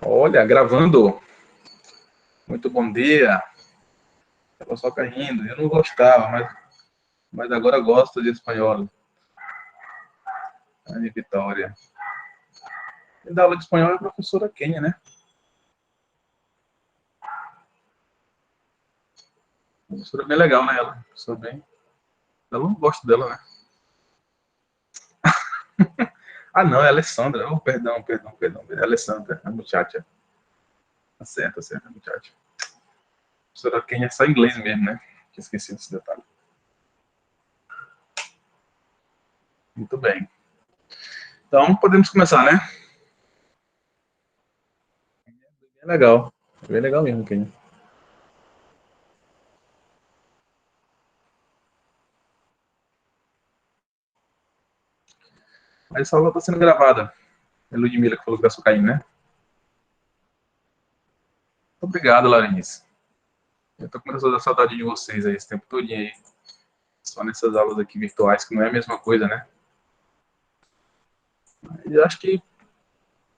Olha, gravando. Muito bom dia. A pessoa fica rindo. Eu não gostava, mas agora gosto de espanhol. Ana Vitória. Quem dá aula de espanhol é a professora Kênia, né? A professora é bem legal, né? Ela. Professora bem. Eu não gosto dela, né? Ah, não, é a Alessandra. Oh, perdão. É a Alessandra, a muchacha. Tá certo, a muchacha. A professora Kênia é só inglês mesmo, né? Tinha esquecido esse detalhe. Muito bem. Então, podemos começar, né? Bem legal. Bem legal mesmo, Kênia. Mas essa aula está sendo gravada. É Ludmilla que falou que vai açucaína, né? Obrigado, Larissa. Eu tô começando a dar saudade de vocês aí esse tempo todo aí. Só nessas aulas aqui virtuais, que não é a mesma coisa, né? E acho que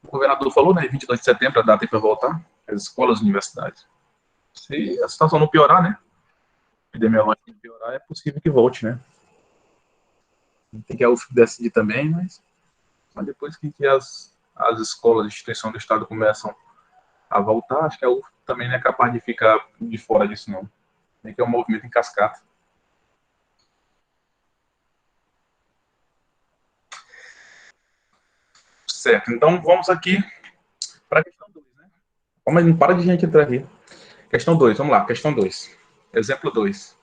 o governador falou, né? 22 de setembro, a data aí para voltar. As escolas, universidades. Se a situação não piorar, né? A epidemiológica não piorar, é possível que volte, né? Tem que a UF decidir também, mas depois que as escolas, instituições do Estado começam a voltar, acho que a UF também não é capaz de ficar de fora disso, não. Tem que é um movimento em cascata. Certo, então vamos aqui para a questão 2, né? Mas não para de gente entrar aqui. Questão 2, vamos lá, questão 2. Exemplo 2.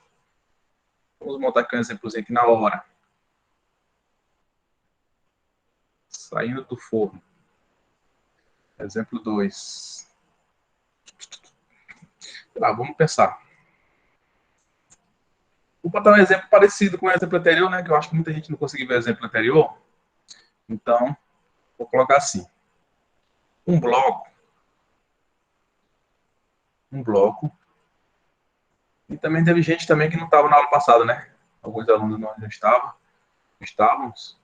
Vamos montar aqui um exemplozinho aqui na hora. Saindo do forno. Exemplo 2. Vamos pensar. Vou botar um exemplo parecido com o exemplo anterior, né? Que eu acho que muita gente não conseguiu ver o exemplo anterior. Então, vou colocar assim. Um bloco. Um bloco. E também teve gente também que não estava na aula passada, né? Alguns alunos não estavam. Estávamos.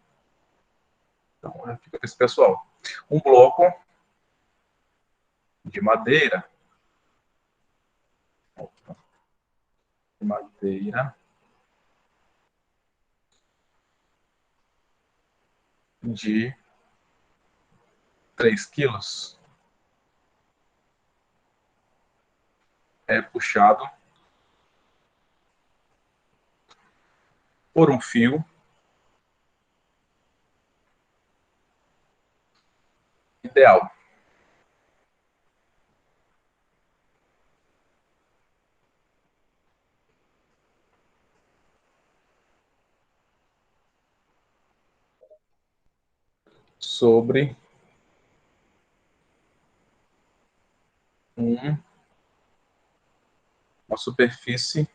Então, fica com esse pessoal. Um bloco de madeira. De madeira. De 3 quilos. É puxado por um fio ideal. Sobre um, uma superfície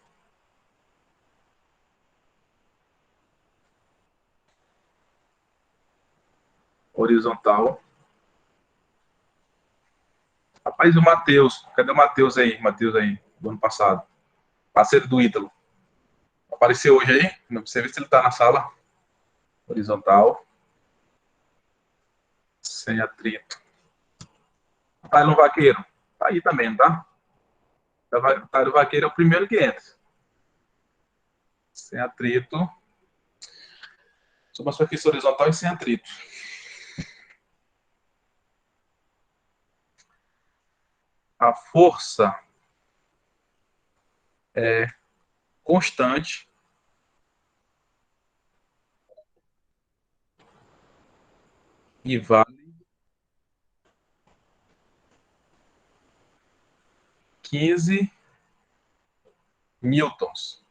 horizontal. Rapaz, o Matheus, cadê o Matheus aí? Matheus aí, do ano passado. Parceiro do Ítalo. Apareceu hoje aí? Você vê se ele tá na sala. Horizontal, sem atrito. Tá no vaqueiro. Tá aí também, tá? Tá no vaqueiro é o primeiro que entra. Sem atrito. Sobre a superfície horizontal e sem atrito. A força é constante e vale 15 newtons.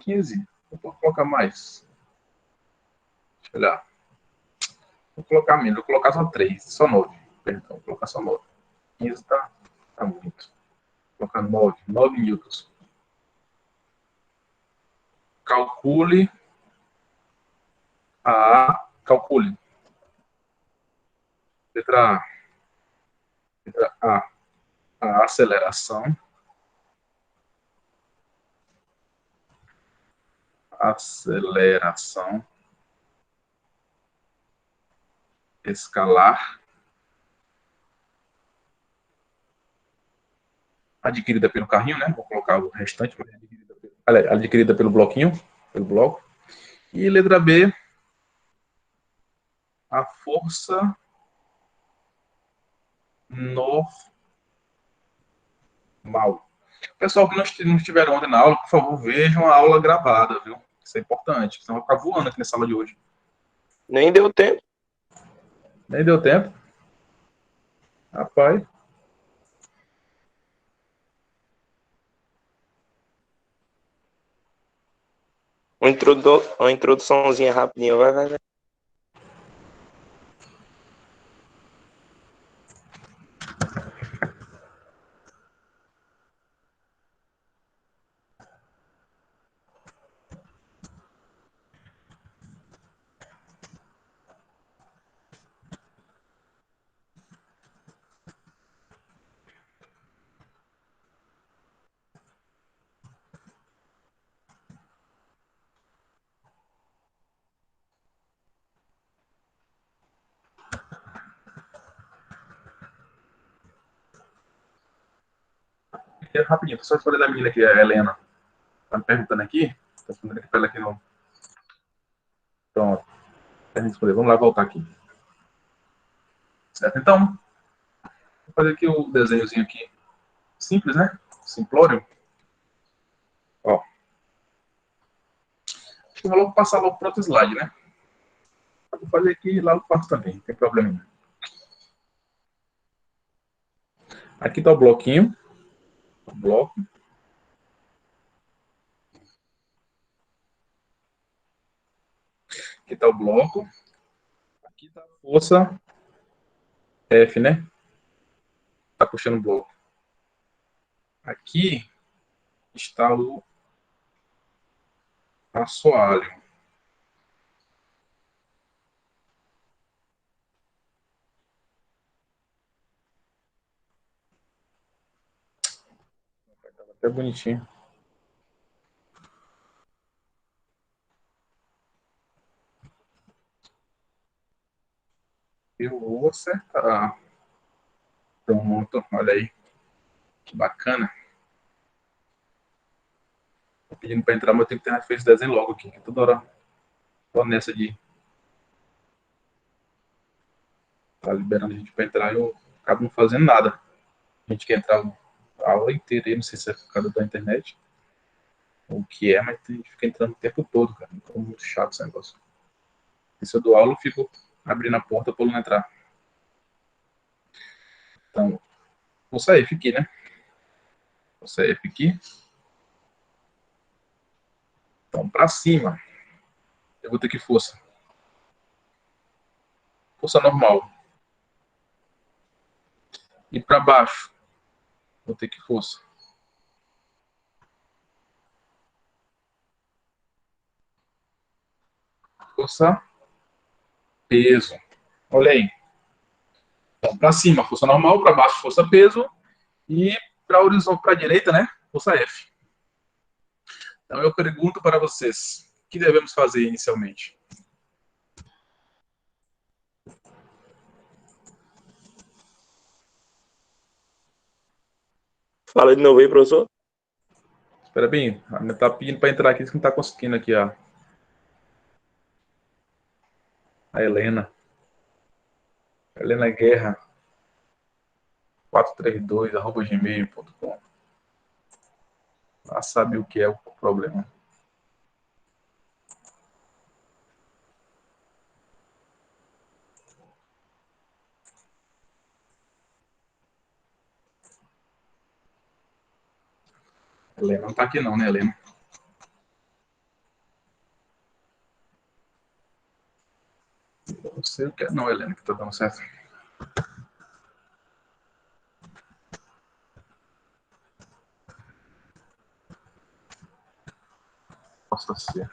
15? Vou colocar mais. Deixa eu olhar. Vou colocar menos, vou colocar só 3, só 9. Perdão, vou colocar só 9. 15 tá muito. Vou colocar 9 newtons. Calcule calcule. Letra A. Letra A. A aceleração. Aceleração escalar adquirida pelo carrinho, né? Vou colocar o restante, mas adquirida pelo bloquinho, pelo bloco. E letra B, a força normal. Pessoal que não estiveram ontem na aula, por favor, vejam a aula gravada, viu? Isso é importante, senão vai ficar voando aqui nessa aula de hoje. Nem deu tempo. Nem deu tempo. Rapaz. Uma introduçãozinha rapidinha. Vai. Rapidinho, só escolher da menina aqui, a Helena. Tá me perguntando aqui. Tá respondendo aqui pra ela aqui no. Pronto. Vamos lá voltar aqui. Certo? Então, vou fazer aqui o desenhozinho aqui. Simples, né? Simplório. Ó. Acho que eu vou logo passar logo para outro slide, né? Vou fazer aqui e lá eu faço também, não tem problema nenhum. Aqui tá o bloquinho. O bloco. Aqui tá o bloco. Aqui tá a força F, né? Tá puxando o bloco. Aqui está o assoalho. Até bonitinho. Eu vou acertar. Pronto, olha aí. Que bacana. Tô pedindo para entrar, mas eu tenho que ter feito esse desenho logo aqui. Toda hora tô nessa de tá liberando a gente para entrar e eu acabo não fazendo nada. A gente quer entrar a aula inteira aí, não sei se é por causa da internet ou o que é, mas a gente fica entrando o tempo todo, cara. Então, muito chato esse negócio. E se eu dou aula, eu fico abrindo a porta para não entrar. Então, vou sair aqui, né? Vou sair aqui. Então, para cima, eu vou ter que força. Força normal. E para baixo, vou ter que força. Força, peso. Olha aí. Então, para cima, força normal, para baixo, força peso. E para horizonte, para a direita, né? Força F. Então, eu pergunto para vocês, o que devemos fazer inicialmente? Fala de novo aí, professor. Espera bem, ainda tá pedindo para entrar aqui, que não está conseguindo aqui, ó. A Helena. Helena Guerra. 432@gmail.com. Lá sabe o que é o problema. Helena não tá aqui não, né, Helena? Não sei o que é não, Helena, que tá dando certo. Possa ser.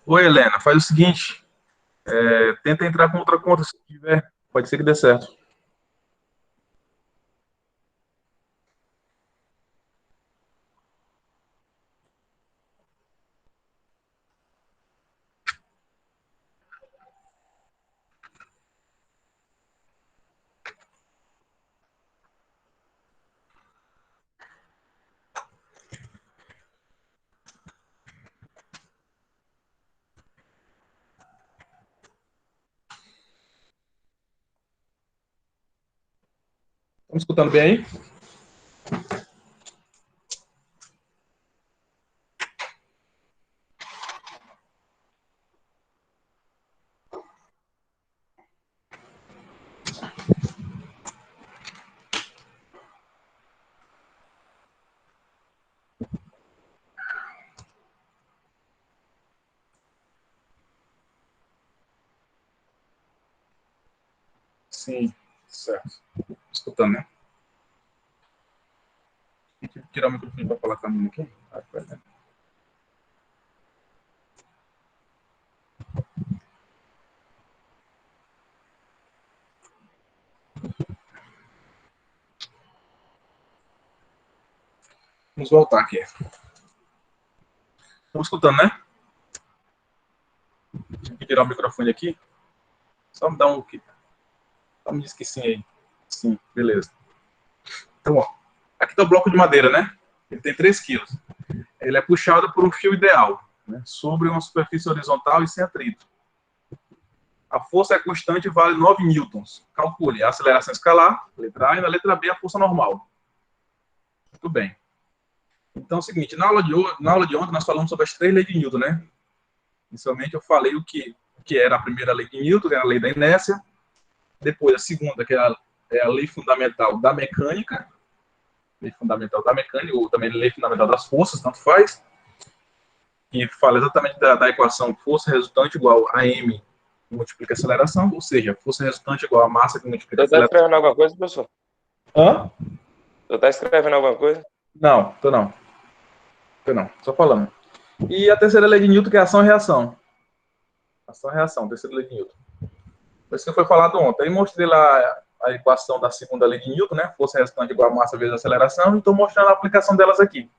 Oi, Helena, faz o seguinte. Tenta entrar com outra conta, se tiver. Pode ser que dê certo. Estão me escutando bem aí? Sim, certo. Escutando, né? Tem que tirar o microfone para falar com a minha aqui. Vamos voltar aqui. Estão escutando, né? Tem que tirar o microfone aqui. Só me dá um. Só me diz que sim aí. Sim, beleza. Então, ó. Aqui está o bloco de madeira, né? Ele tem 3 quilos. Ele é puxado por um fio ideal, né? Sobre uma superfície horizontal e sem atrito. A força é constante e vale 9 newtons. Calcule a aceleração escalar, letra A, e na letra B a força normal. Muito bem. Então é o seguinte, na aula de ontem nós falamos sobre as 3 leis de Newton, né? Inicialmente eu falei o que era a primeira lei de Newton, que era a lei da inércia. Depois a segunda, que é a lei fundamental da mecânica. Lei fundamental da mecânica, ou também lei fundamental das forças, tanto faz. Que fala exatamente da equação força resultante igual a m multiplica a aceleração, ou seja, força resultante igual a massa que multiplica a Você tá aceleração. escrevendo alguma coisa, professor? Hã? Você tá escrevendo alguma coisa? Não, tô não. Tô não, só falando. E a terceira lei de Newton, que é ação e reação. Ação e reação, terceira lei de Newton. Por isso que foi falado ontem. Aí mostrei lá a equação da segunda lei de Newton, né? Força resultante igual a massa vezes aceleração, e estou mostrando a aplicação delas aqui,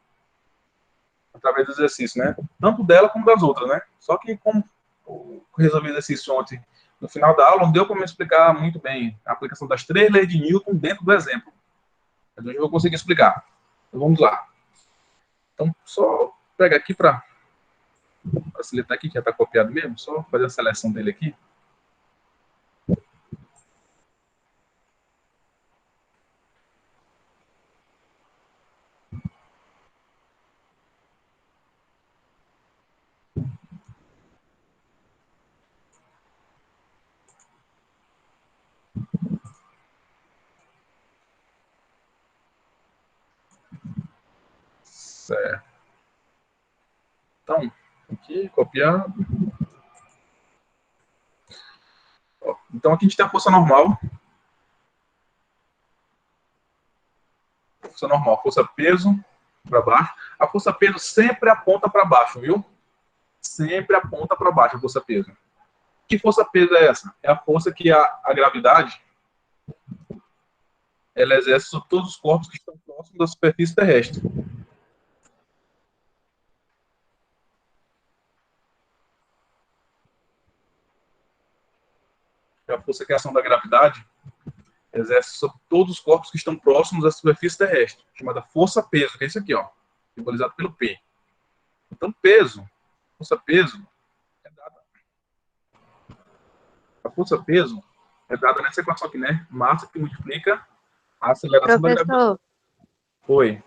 através do exercício, né? Tanto dela como das outras, né? Só que como eu resolvi o exercício ontem, no final da aula, não deu para me explicar muito bem a aplicação das 3 leis de Newton dentro do exemplo. Mas hoje eu vou conseguir explicar. Então vamos lá. Então, só pegar aqui para facilitar aqui, que já está copiado mesmo, só fazer a seleção dele aqui. Certo. Então, aqui, copiar. Ó, então aqui a gente tem a força normal. Força normal, força peso para baixo. A força peso sempre aponta para baixo, viu? Sempre aponta para baixo a força peso. Que força peso é essa? É a força que a gravidade ela exerce sobre todos os corpos que estão próximos da superfície terrestre. É a força que a ação da gravidade exerce sobre todos os corpos que estão próximos da superfície terrestre, chamada força-peso, que é isso aqui, ó, simbolizado pelo P. Então, peso, força-peso, é dada. A força-peso é dada nessa equação aqui, né? Massa que multiplica a aceleração da gravidade. Professor, Oi.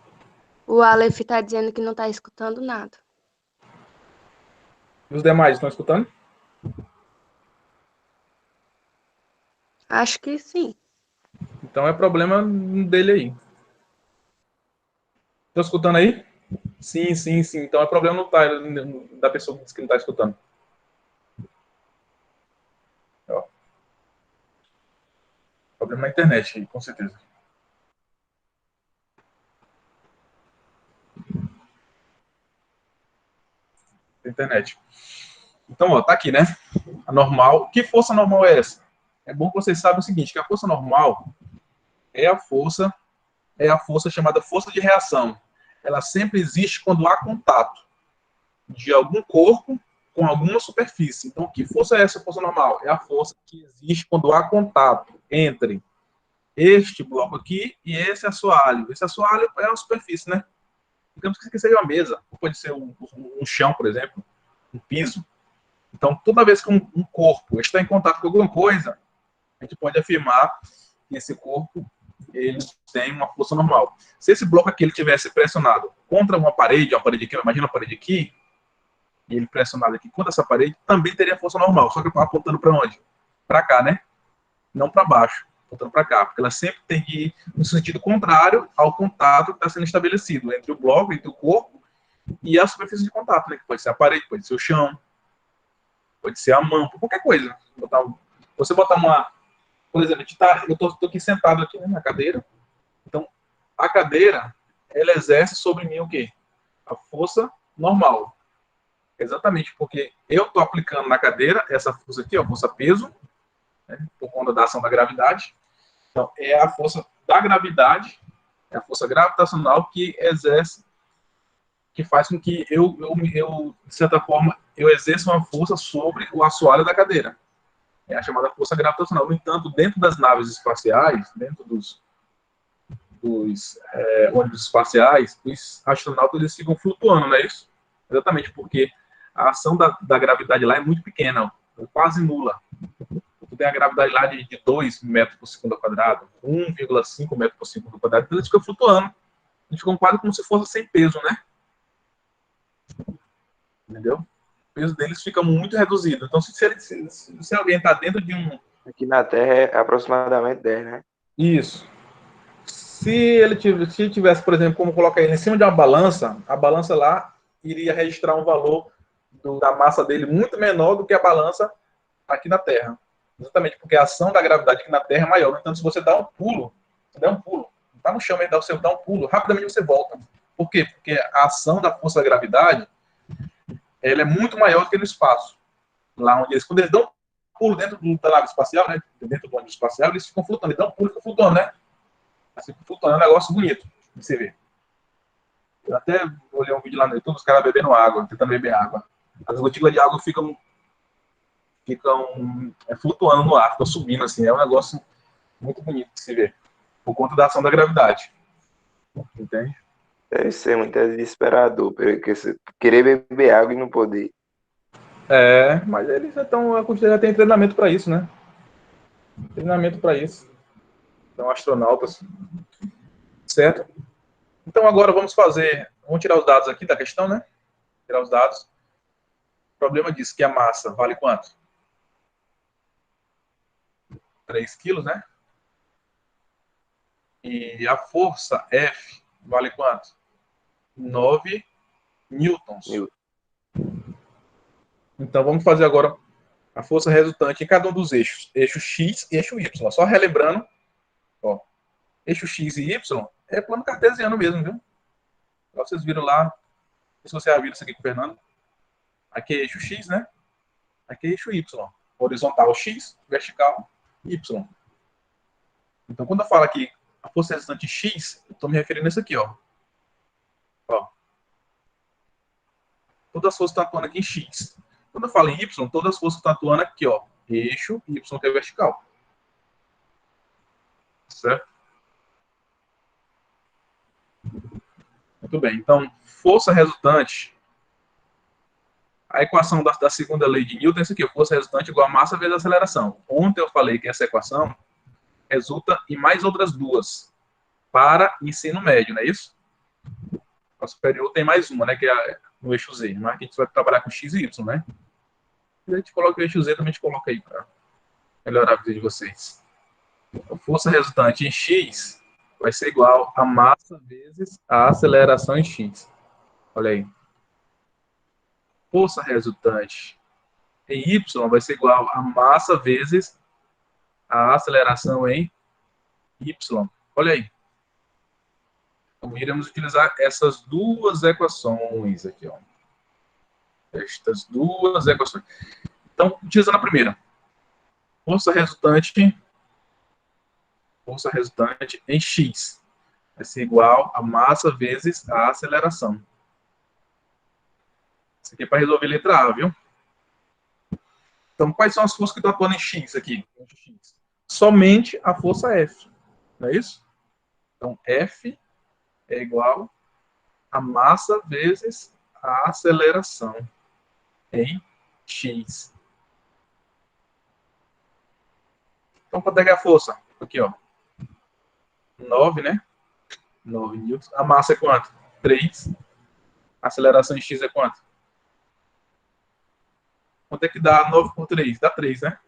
o Aleph está dizendo que não está escutando nada. E os demais estão escutando? Acho que sim. Então é problema dele aí. Estão escutando aí? Sim, sim, sim. Então é problema da pessoa que diz que não está escutando. Ó, problema na internet aí, com certeza. Internet. Então, ó, tá aqui, né? A normal. Que força normal é essa? É bom que vocês saibam o seguinte, que a força normal é a força chamada força de reação. Ela sempre existe quando há contato de algum corpo com alguma superfície. Então, que força é essa força normal? É a força que existe quando há contato entre este bloco aqui e esse assoalho. Esse assoalho é uma superfície, né? Digamos que seja uma mesa, pode ser um chão, por exemplo, um piso. Então, toda vez que um corpo está em contato com alguma coisa, a gente pode afirmar que esse corpo ele tem uma força normal. Se esse bloco aqui ele tivesse pressionado contra uma parede aqui, imagina a parede aqui, e ele pressionado aqui contra essa parede, também teria força normal, só que apontando para onde? Para cá, né? Não para baixo, apontando para cá, porque ela sempre tem que ir no sentido contrário ao contato que está sendo estabelecido entre o bloco, entre o corpo e a superfície de contato, né? Que pode ser a parede, pode ser o chão, pode ser a mão, qualquer coisa. Você botar uma, por exemplo, eu estou aqui sentado aqui, né, na cadeira, então a cadeira ela exerce sobre mim o quê? A força normal. Exatamente, porque eu estou aplicando na cadeira essa força aqui, ó, força peso, né, por conta da ação da gravidade. Então, é a força da gravidade, é a força gravitacional que exerce, que faz com que de certa forma, eu exerça uma força sobre o assoalho da cadeira. É a chamada força gravitacional. No entanto, dentro das naves espaciais, dentro dos ônibus espaciais, os astronautas eles ficam flutuando, não é isso? Exatamente, porque a ação da gravidade lá é muito pequena, quase nula. Tu tem a gravidade lá de 2 metros por segundo ao quadrado, 1,5 metros por segundo ao quadrado, então eles ficam flutuando. Eles ficam quase como se fosse sem peso, né? Entendeu? O peso deles fica muito reduzido. Então, se alguém está dentro de um... Aqui na Terra é aproximadamente 10, né? Isso. Se tivesse, por exemplo, como colocar ele em cima de uma balança, a balança lá iria registrar um valor da massa dele muito menor do que a balança aqui na Terra. Exatamente porque a ação da gravidade aqui na Terra é maior. Então, se você dá um pulo, está no chão, você dá um pulo, rapidamente você volta. Por quê? Porque a ação da força da gravidade ela é muito maior do que no espaço. Lá onde quando eles dão um pulo dentro da nave espacial, né, dentro do ônibus espacial, eles ficam flutuando. Eles dão um pulo e ficam flutuando, né? Assim, flutuando é um negócio bonito de você ver. Eu até olhei um vídeo lá no YouTube, os caras bebendo água, tentando beber água. As gotículas de água ficam flutuando no ar, ficam subindo, assim. É um negócio muito bonito de se ver, por conta da ação da gravidade. Entende? Deve ser muito desesperador, porque você querer beber água e não poder. É, mas eles já tem treinamento para isso, né? Treinamento para isso. São astronautas. Certo? Então agora vamos tirar os dados aqui da questão, né? Tirar os dados. O problema diz que a massa vale quanto? 3 quilos, né? E a força F vale quanto? 9 newtons. Então vamos fazer agora a força resultante em cada um dos eixos. Eixo X e eixo Y. Só relembrando, ó, eixo X e Y é plano cartesiano mesmo, viu? Vocês viram lá, se você já viu isso aqui com o Fernando. Aqui é eixo X, né? Aqui é eixo Y. Horizontal X, vertical Y. Então, quando eu falo aqui a força resultante X, eu estou me referindo a isso aqui, ó. Todas as forças estão atuando aqui em X. Quando eu falo em Y, todas as forças estão atuando aqui, ó. Eixo Y, que é vertical. Certo? Muito bem. Então, força resultante. A equação da segunda lei de Newton é isso aqui. Força resultante igual a massa vezes a aceleração. Ontem eu falei que essa equação resulta em mais outras duas para ensino médio, não é isso? A superior tem mais uma, né? Que é no eixo Z. Mas aqui a gente vai trabalhar com X e Y, né? E a gente coloca o eixo Z, também a gente coloca aí para melhorar a vida de vocês. A força resultante em X vai ser igual a massa vezes a aceleração em X. Olha aí. Força resultante em Y vai ser igual a massa vezes a aceleração em Y. Olha aí. Então, iremos utilizar essas duas equações aqui, ó. Estas duas equações. Então, utilizando a primeira. Força resultante em x vai ser igual a massa vezes a aceleração. Isso aqui é para resolver a letra A, viu? Então, quais são as forças que estão atuando em x aqui? Somente a força F, não é isso? Então, F é igual a massa vezes a aceleração em x. Então, quanto é que é a força? Aqui, ó. 9, né? 9 newtons. A massa é quanto? 3. A aceleração em x é quanto? Quanto é que dá 9 por 3? Dá 3, né?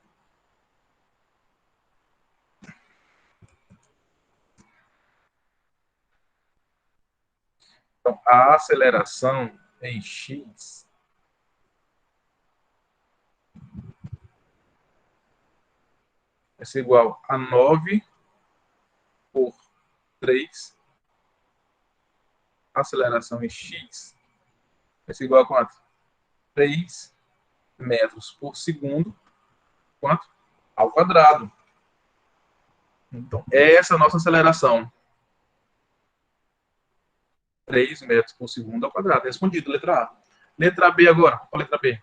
Então, a aceleração em x vai ser igual a 9 por 3. A aceleração em x vai ser igual a quanto? 3 metros por segundo. Quanto? Ao quadrado. Então, essa é a nossa aceleração. 3 metros por segundo ao quadrado. Respondido, letra A. Letra B agora. Qual a letra B? Vou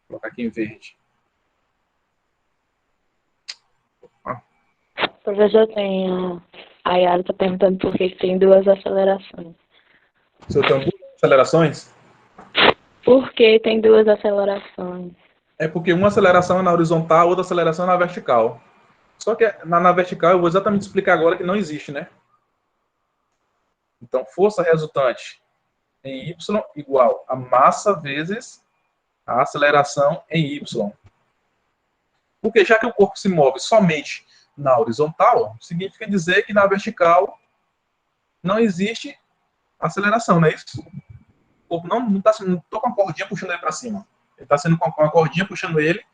colocar aqui em verde. Professor, a Yara está perguntando por que tem duas acelerações. Se eu tenho duas acelerações, Por que tem duas acelerações? é porque uma aceleração é na horizontal, outra aceleração é na vertical. Só que na vertical eu vou exatamente explicar agora que não existe, né? Então, força resultante em Y igual a massa vezes a aceleração em Y. Porque já que o corpo se move somente na horizontal, significa dizer que na vertical não existe aceleração, não é isso? O corpo não está não tô com a cordinha puxando ele para cima. Ele está sendo com a cordinha puxando ele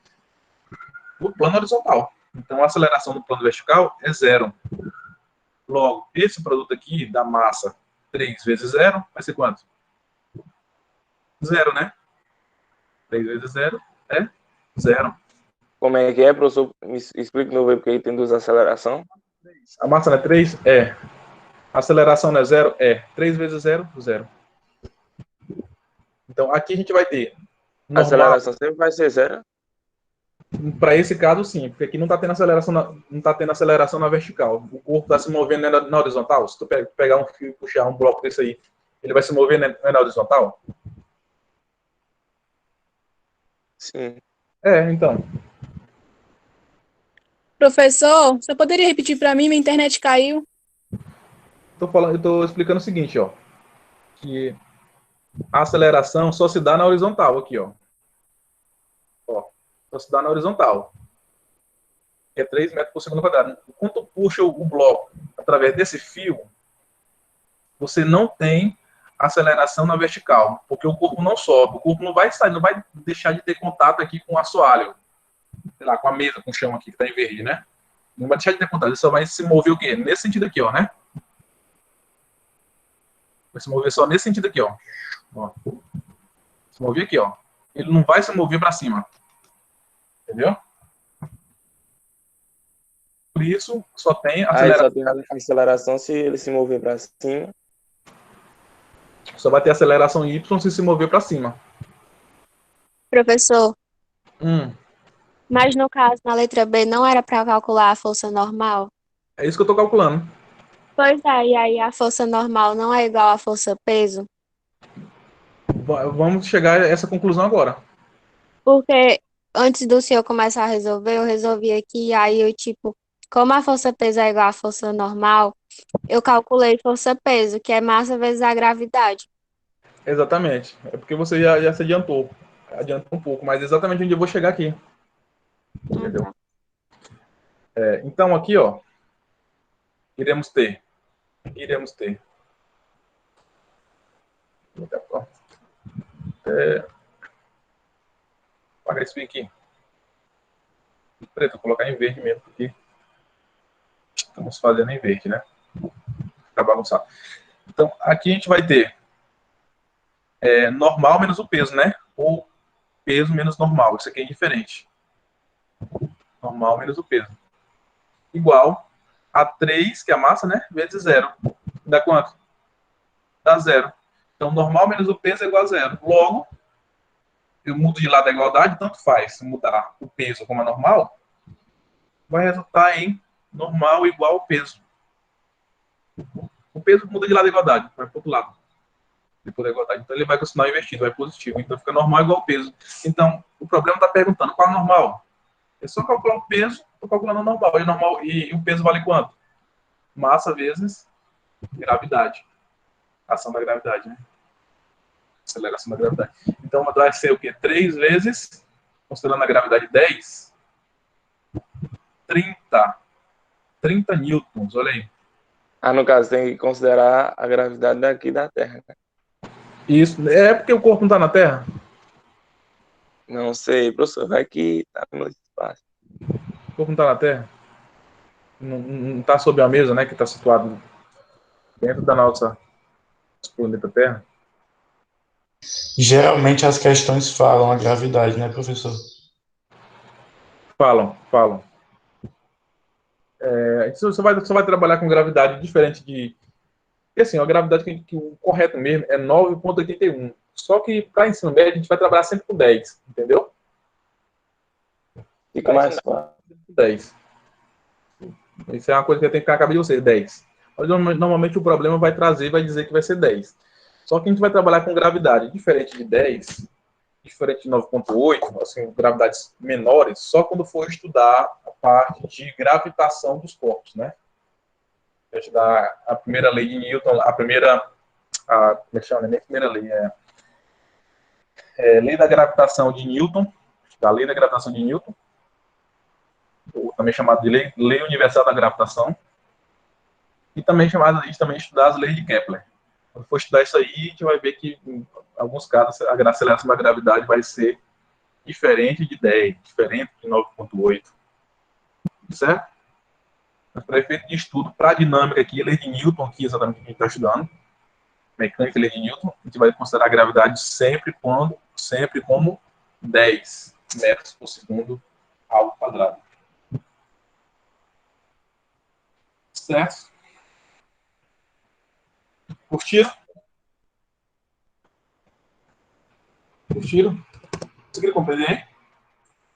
no plano horizontal. Então, a aceleração no plano vertical é zero. Logo, esse produto aqui da massa 3 vezes zero vai ser quanto? Zero, né? 3 vezes zero é zero. Como é que é, professor? Me explica de novo aí, porque aí tem duas acelerações. A massa não é 3? É. A aceleração não é zero? É. 3 vezes zero, zero. Então, aqui a gente vai ter A normal. aceleração sempre vai ser zero. Para esse caso, sim, porque aqui não está tendo aceleração não tá tendo aceleração na vertical. O corpo está se movendo na horizontal. Se tu pegar um fio e puxar um bloco desse aí, ele vai se mover na horizontal? Sim. É, então. Professor, você poderia repetir para mim? Minha internet caiu. Eu estou explicando o seguinte, ó, que a aceleração só se dá na horizontal aqui, ó. Ó, só se dá na horizontal. Que é 3 metros por segundo quadrado. Quando tu puxa o bloco através desse fio, você não tem aceleração na vertical, porque o corpo não sobe, o corpo não vai sair, não vai deixar de ter contato aqui com o assoalho, sei lá, com a mesa, com o chão aqui que está em verde, né? Não vai deixar de ter contato, ele só vai se mover o quê? Nesse sentido aqui, ó, né? Vai se mover só nesse sentido aqui, ó. Se mover aqui, ó. Ele não vai se mover para cima. Entendeu? Por isso, só tem Aí aceleração. só tem a aceleração se ele se mover para cima. Só vai ter aceleração Y se mover para cima. Professor, Hum. mas no caso, na letra B, não era para calcular a força normal? É isso que eu estou calculando. Pois é, e aí a força normal não é igual à força peso? Vamos chegar a essa conclusão agora. Porque antes do senhor começar a resolver, eu resolvi aqui, aí eu, tipo, como a força peso é igual à força normal, eu calculei força peso, que é massa vezes a gravidade. Exatamente. É porque você já se adiantou. Adiantou um pouco, mas exatamente onde eu vou chegar aqui. Entendeu? Tá. Então, aqui, ó, iremos ter. Apagar isso aqui. Preto, vou colocar em verde mesmo, porque estamos fazendo em verde, né? Fica bagunçado. Então, aqui a gente vai ter normal menos o peso, né? ou peso menos normal. Isso aqui é indiferente. Normal menos o peso. Igual a 3, que é a massa, né? Vezes zero. Dá quanto? Dá zero. Então, normal menos o peso é igual a zero. Logo, eu mudo de lado da igualdade, tanto faz. Se mudar o peso como a normal, vai resultar em normal igual ao peso. O peso muda de lado da igualdade, vai para o outro lado. Depois da igualdade. Então, ele vai com o sinal invertido, vai positivo. Então, fica normal igual ao peso. Então, o problema está perguntando qual é o normal. É só calcular o peso, estou calculando o normal. E o peso vale quanto? Massa vezes gravidade. Ação da gravidade, né? Aceleração da gravidade. Então, vai ser o quê? 3 vezes, considerando a gravidade 10, 30. 30 newtons, olha aí. No caso, tem que considerar a gravidade daqui da Terra, né? Isso, é porque o corpo não está na Terra? Não sei, professor, vai que tá no espaço. O corpo não está na Terra? Não está sob a mesa, né? Que está situado dentro da nossa planeta Terra? Geralmente as questões falam a gravidade, né, professor? Falam. Você vai trabalhar com gravidade diferente de. Porque assim, a gravidade que o correto mesmo é 9,81. Só que para ensino médio a gente vai trabalhar sempre com 10, entendeu? Fica mais fácil. 10. Isso é uma coisa que tem que ficar na cabeça de vocês, 10. Mas, normalmente o problema vai dizer que vai ser 10. Só que a gente vai trabalhar com gravidade diferente de 10, diferente de 9,8, assim, gravidades menores, só quando for estudar a parte de gravitação dos corpos, né? Estudar a primeira lei de Newton, como é que chama? Nem a primeira lei, lei da gravitação de Newton, da lei da gravitação de Newton, ou também chamada de lei universal da gravitação, e também chamada de estudar as leis de Kepler. Quando for estudar isso aí, a gente vai ver que, em alguns casos, a aceleração da gravidade vai ser diferente de 10, diferente de 9,8. Certo? Mas para efeito de estudo, para a dinâmica aqui, a lei de Newton, aqui exatamente que a gente está estudando, mecânica e lei de Newton, a gente vai considerar a gravidade sempre como 10 metros por segundo ao quadrado. Certo? Curtiram? Curtiram? Conseguiram compreender?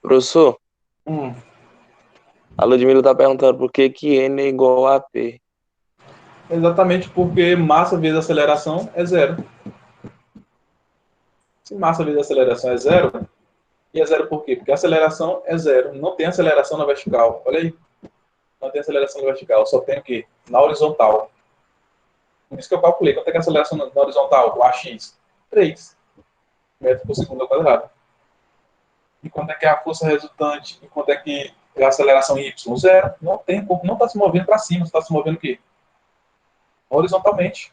Professor, Hum. a Ludmilla tá perguntando por que N é igual a P. Exatamente porque massa vezes aceleração é zero. Se massa vezes aceleração é zero, e é zero por quê? Porque a aceleração é zero. Não tem aceleração na vertical. Olha aí. Não tem aceleração na vertical. Só tem o quê? Na horizontal. Por isso que eu calculei. Quanto é que é a aceleração na horizontal? O AX? 3 metros por segundo ao quadrado. E quanto é que é a força resultante? E quanto é que é a aceleração Y? Zero. Não tem. O corpo não está se movendo para cima. Está se movendo o quê? Horizontalmente.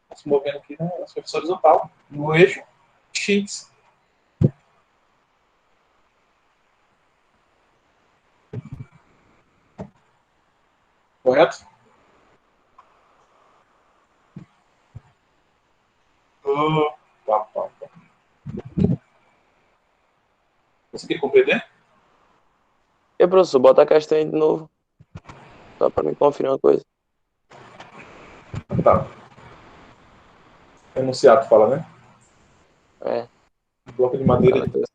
Está se movendo aqui na superfície horizontal. No eixo X. Correto? Tá. Conseguiram compreender? E professor, bota a questão aí de novo, só para me conferir uma coisa. Tá. Enunciado fala, né? É. Bloco de madeira de...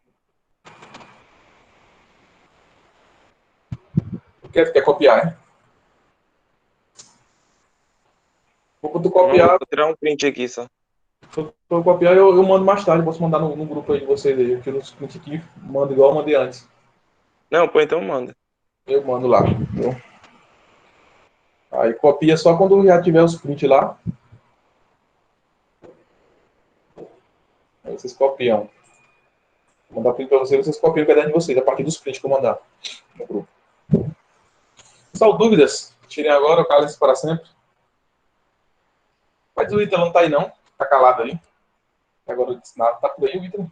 Quer copiar, né? Quando tu Não, copiar, vou tirar um print aqui só. eu mando mais tarde. Posso mandar no grupo aí de vocês aí. Eu tiro os print aqui, mando igual eu mandei antes. Não, pô, então manda. Eu mando lá. Então, aí copia só quando já tiver os prints lá. Aí vocês copiam. Vou mandar print pra vocês, vocês copiam o caderno de vocês, a partir dos prints que eu mandar no grupo. Só dúvidas? Tirem agora ou calem-se para sempre. Mas o Ítalo não tá aí não. Tá calado aí. Agora eu disse nada. Tá por aí o Ítalo?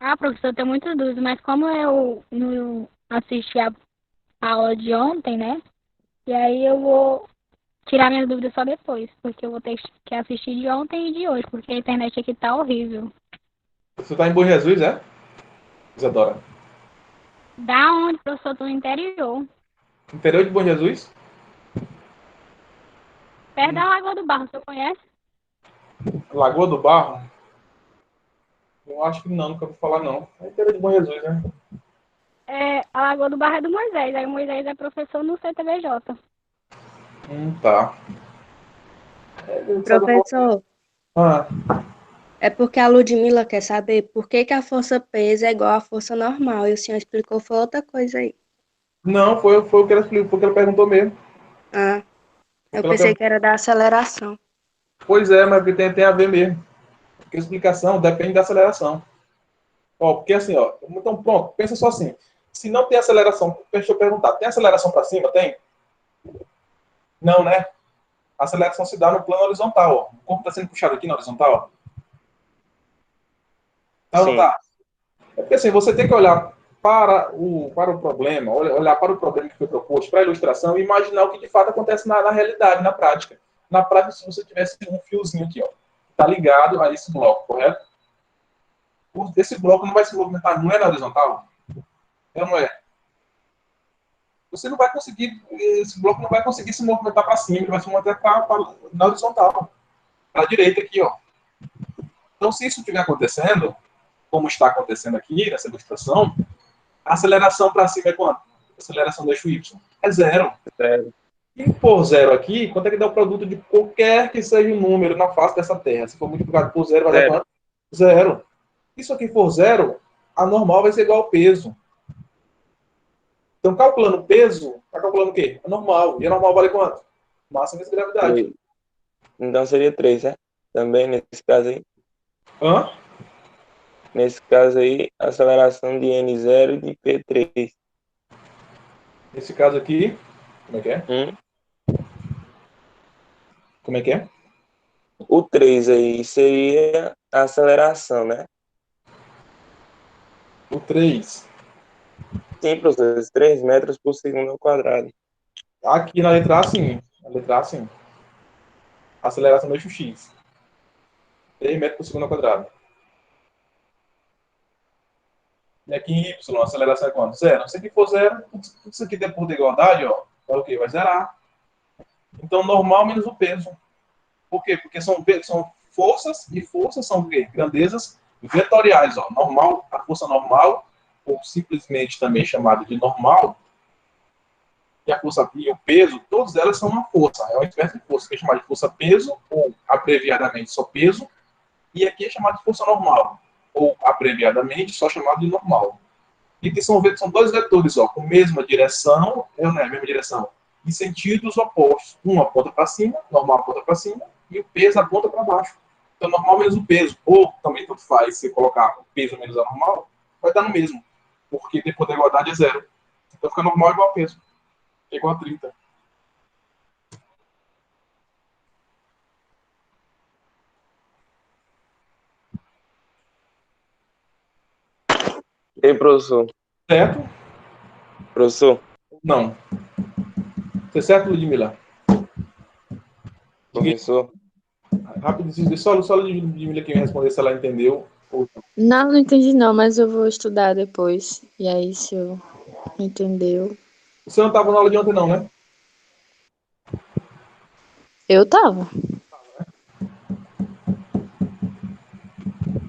Ah, professor, eu tenho muitas dúvidas, mas como eu não assisti a aula de ontem, né? E aí eu vou tirar minhas dúvidas só depois, porque eu vou ter que assistir de ontem e de hoje, porque a internet aqui tá horrível. Você tá em Bom Jesus, é? Isadora. Da onde, professor? Tô no interior. Interior de Bom Jesus? Perto da Lagoa do Barro, você conhece? Lagoa do Barro? Eu acho que não, nunca ouvi falar não. É interior de Bom Jesus, né? É, a Lagoa do Barro é do Moisés, aí o Moisés é professor no CTVJ. Tá. É, de certa forma- Professor, Ah, é porque a Ludmila quer saber por que que a força peso é igual à força normal. E o senhor explicou foi outra coisa aí. não, foi o que ela explicou, foi o que ela perguntou mesmo. Ah, Foi o eu que ela pensei perguntou. que era da aceleração. Pois é, mas tem a ver mesmo. Porque a explicação depende da aceleração. Ó, porque assim, ó, então pronto, pensa só assim. Se não tem aceleração, deixa eu perguntar, tem aceleração para cima? Tem? Não, né? A aceleração se dá no plano horizontal, ó. O corpo está sendo puxado aqui na horizontal. Tá ou não Sim, tá? É porque assim, você tem que olhar para o problema, olhar para o problema que foi proposto, para a ilustração e imaginar o que de fato acontece na realidade, na prática. Na prática, se você tivesse um fiozinho aqui, ó, tá ligado a esse bloco, correto? Esse bloco não vai se movimentar, não é na horizontal? É ou não é? Você não vai conseguir, esse bloco não vai conseguir se movimentar para cima, ele vai se movimentar na horizontal, para a direita aqui, ó. Então, se isso estiver acontecendo, como está acontecendo aqui nessa ilustração, a aceleração para cima é quanto? A aceleração do eixo Y é zero. sério. E por zero aqui, quanto é que dá o produto de qualquer que seja o número na face dessa Terra? Se for multiplicado por zero, vai dar Sério. quanto? Zero. Se isso aqui for zero, a normal vai ser igual ao peso. Então, calculando o peso, está calculando o quê? A normal. E a normal vale quanto? Massa vezes gravidade. Três. Então seria 3, né? Também nesse caso aí. Hã? Nesse caso aí, aceleração de N0 e de P3. Nesse caso aqui, como é que é? Como é que é? O 3 aí seria a aceleração, né? O 3. Sim, professor, 3 metros por segundo ao quadrado. Aqui na letra A, sim. Na letra A, sim. Aceleração do eixo X. 3 metros por segundo ao quadrado. E aqui em Y, a aceleração é quanto? Zero. Se aqui for zero, tudo isso aqui depois da igualdade, ó, vai o quê? Vai zerar. Então, normal menos o peso. Por quê? Porque são forças, e forças são o quê? Grandezas vetoriais, ó. Normal, a força normal, ou simplesmente também chamada de normal, e a força e o peso, todas elas são uma força. É uma espécie de força que é chamada de força-peso, ou abreviadamente só peso, e aqui é chamada de força normal, ou abreviadamente só chamado de normal. E que são dois vetores, ó, com mesma direção, mesma direção, em sentidos opostos. Um aponta para cima, normal aponta para cima, e o peso aponta para baixo. Então, normal menos o peso, ou também tanto faz, se colocar o peso menos a normal, vai dar no mesmo, porque depois da igualdade é zero. Então, fica normal igual a peso, é igual a 30. Ei, professor. Certo? Professor, Não. Você é certo, Ludmila? Diga aí, professor. rápido, só a Ludmila que me responder se ela entendeu. Ou não. Não, não entendi não, mas eu vou estudar depois. E aí, se eu entendeu. Você não estava na aula de ontem, não, né? Eu tava.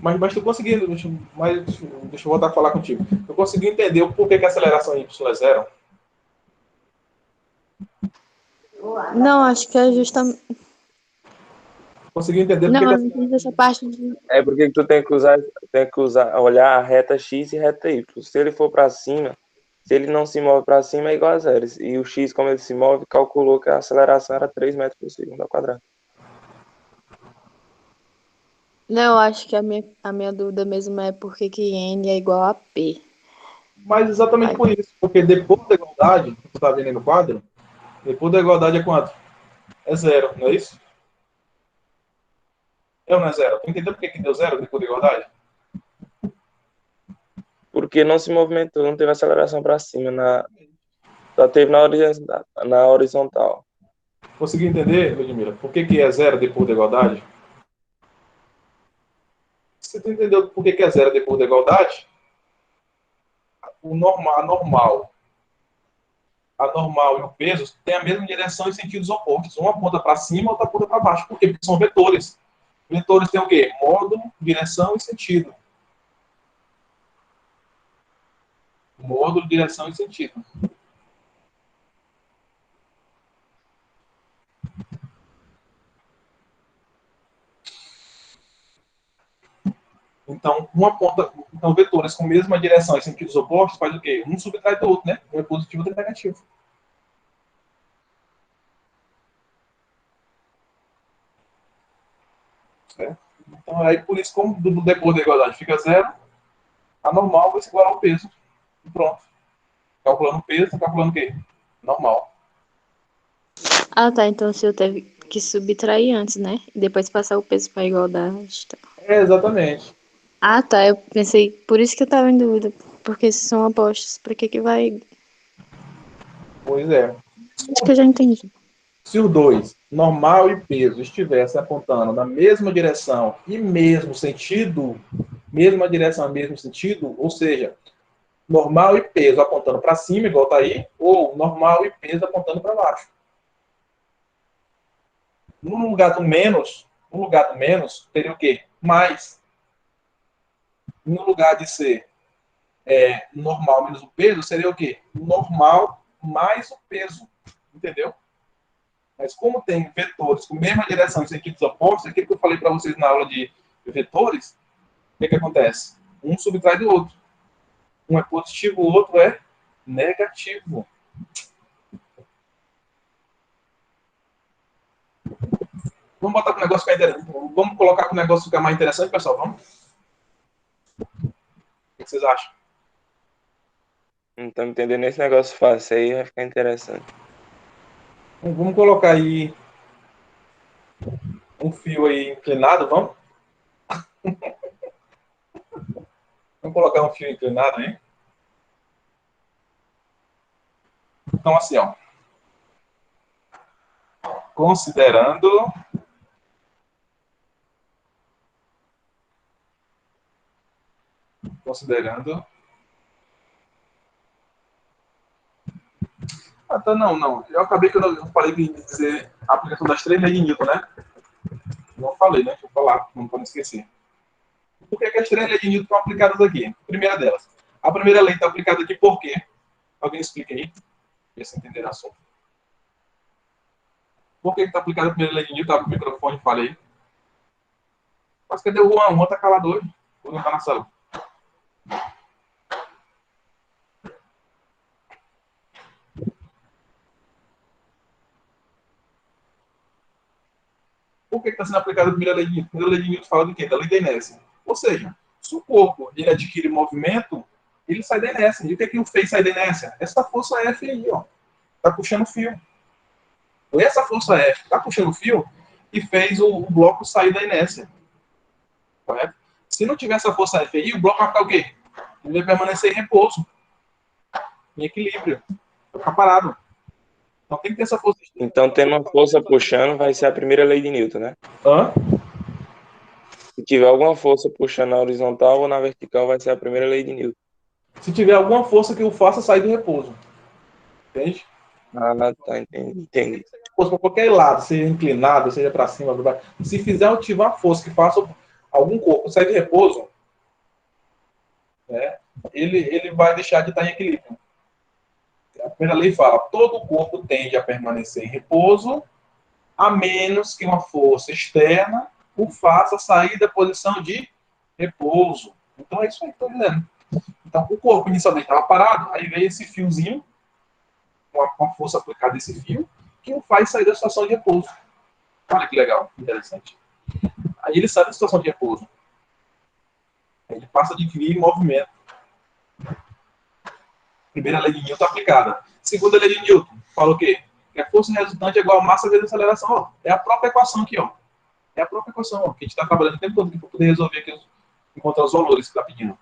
Mas tu conseguiu, deixa eu voltar a falar contigo. Eu consegui entender o porquê que a aceleração Y é zero. Não, acho que é justamente. Consegui entender Não, porquê que eu a não entendi essa parte de. É porque tu tem que usar, olhar a reta X e reta Y. Se ele for para cima, se ele não se move para cima, é igual a zero. E o X, como ele se move, calculou que a aceleração era 3 metros por segundo ao quadrado. Não, eu acho que a minha dúvida mesmo é por que que N é igual a P. Mas exatamente Aí, por isso. Porque depois da igualdade, que tu está vendo aí no quadro, depois da igualdade é quanto? É zero, não é isso? É ou não é zero? Tu entendeu por que deu zero depois da igualdade? porque não se movimentou, não teve aceleração para cima, só teve na horizontal. Conseguiu entender, Ludmila? Por que é zero depois da igualdade? Você entendeu por que é zero depois da igualdade? A normal e o peso têm a mesma direção em sentidos opostos. Uma aponta para cima, outra aponta para baixo. Por quê? Porque são vetores. Vetores têm o quê? Módulo, direção e sentido. Módulo, direção e sentido. Então, vetores com mesma direção e sentidos opostos faz o quê? Um subtrai do outro, né? Um é positivo, outro é negativo. Certo? Então, aí, por isso, como depois da igualdade fica zero, a normal vai se igualar ao peso. E pronto. Calculando o peso, tá calculando o quê? Normal. Ah, tá. Então se eu teve que subtrair antes, né? E depois passar o peso para igualdade. Tá. Exatamente. Ah, tá. Eu pensei, por isso que eu tava em dúvida. Porque se são opostos, pra que vai. Pois é. Acho que eu já entendi. Se os dois, normal e peso, estivessem apontando na mesma direção e mesmo sentido, mesma direção e mesmo sentido, ou seja, normal e peso apontando para cima, igual está aí, ou normal e peso apontando para baixo. No lugar do menos, teria o quê? Mais. No lugar de ser normal menos o peso, seria o quê? Normal mais o peso. Entendeu? Mas como tem vetores com mesma direção em sentidos opostos, aquilo que eu falei para vocês na aula de vetores, o que acontece? Um subtrai do outro. Um é positivo, o outro é negativo. Vamos botar para o negócio ficar interessante. Vamos colocar para o negócio ficar mais interessante, pessoal? Vamos? O que vocês acham? Não estamos entendendo esse negócio fácil aí, vai ficar interessante. Vamos colocar aí um fio aí inclinado, vamos? Vamos colocar um fio inclinado aí. Então, assim, ó. Considerando Ah, tá, não. Eu acabei que eu não falei de dizer a aplicação das 3 leis de Newton, né? Não falei, né? Vou falar, não pode esquecer. Por que as 3 leis de Newton estão aplicadas aqui? Primeira delas. A primeira lei está aplicada aqui por quê? Alguém explica aí? Para você entender o assunto. Por que está aplicada a primeira lei de Newton? Abre o microfone e fala aí. Mas cadê o Juan? O Juan está calado hoje. O Juan está na sala. Por que está sendo aplicada a primeira lei de Newton? A primeira lei de Newton fala de quê? Da lei da inércia. Ou seja, se o corpo ele adquire movimento, ele sai da inércia. E o que é que o fez sair da inércia? Essa força F aí, ó. Está puxando o fio. Foi essa força F que está puxando o fio que fez o bloco sair da inércia. Correto? Se não tiver essa força F aí, o bloco vai ficar o quê? Ele vai permanecer em repouso. Em equilíbrio. Vai ficar parado. Então tem que ter essa força. Então, tendo uma força puxando, vai ser a primeira lei de Newton, né? Hã? Se tiver alguma força puxando na horizontal ou na vertical, vai ser a primeira lei de Newton. Se tiver alguma força que o faça sair do repouso. Entende? Ah, tá, entendi. Força para qualquer lado, seja inclinado, seja para cima, para baixo. Se fizer ativar a força que faça algum corpo sair de repouso, né, ele vai deixar de estar em equilíbrio. A primeira lei fala: todo corpo tende a permanecer em repouso, a menos que uma força externa o faça sair da posição de repouso. Então é isso aí que estou dizendo. Então o corpo inicialmente estava parado, aí veio esse fiozinho, com a força aplicada desse fio, que o faz sair da situação de repouso. Olha que legal, interessante. Aí ele sai da situação de repouso. Ele passa a adquirir movimento. Primeira lei de Newton aplicada. Segunda lei de Newton, fala o quê? Que a força resultante é igual a massa vezes a aceleração. Ó, é a própria equação aqui, ó. É a própria equação, ó, que a gente está trabalhando o tempo todo aqui para poder resolver aqui, encontrar os valores que está pedindo.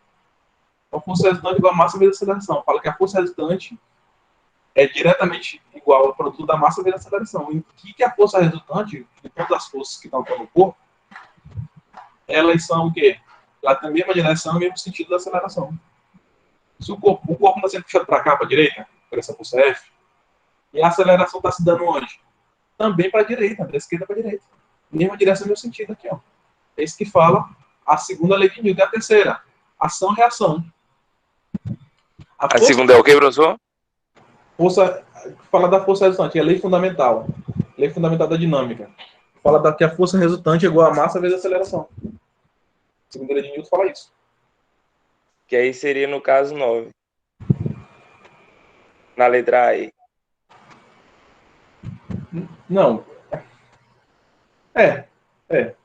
A força resultante é igual a massa vezes a aceleração. Fala que a força resultante é diretamente igual ao produto da massa vezes a aceleração. E o que é a força resultante, de todas as forças que estão no corpo, elas são o quê? Ela tem a mesma direção e o mesmo sentido da aceleração. Se o corpo está sendo puxado para cá, para a direita, por essa força F, e a aceleração está se dando onde? Também para a direita, da esquerda para a direita. Mesma direção, mesmo sentido aqui, ó. É isso que fala a segunda lei de Newton. E a terceira, ação-reação. A segunda é o que, professor? Força, fala da força resultante, é a lei fundamental. Lei fundamental da dinâmica. Fala que a força resultante é igual a massa vezes a aceleração. A segunda lei de Newton fala isso. Que aí seria no caso 9. Na letra A aí. Não.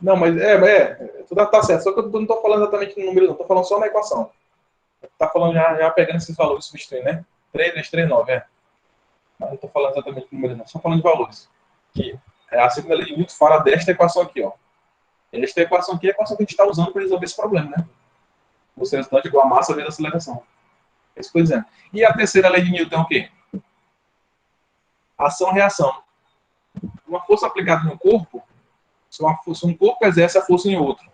Não, mas tu tá certo. Só que eu não tô falando exatamente no número, não. Tô falando só na equação. Tá falando já pegando esses valores substituindo, né? 3, 2, 3, 9, Mas não tô falando exatamente no número, não. Só falando de valores. Que a segunda lei de Newton fala desta equação aqui, ó. Esta equação aqui é a equação que a gente está usando para resolver esse problema, né? Força resultante igual a massa vezes a aceleração. É isso que eu tô dizendo. E a terceira lei de Newton é o quê? Ação-reação. Uma força aplicada no corpo, se um corpo exerce a força em outro,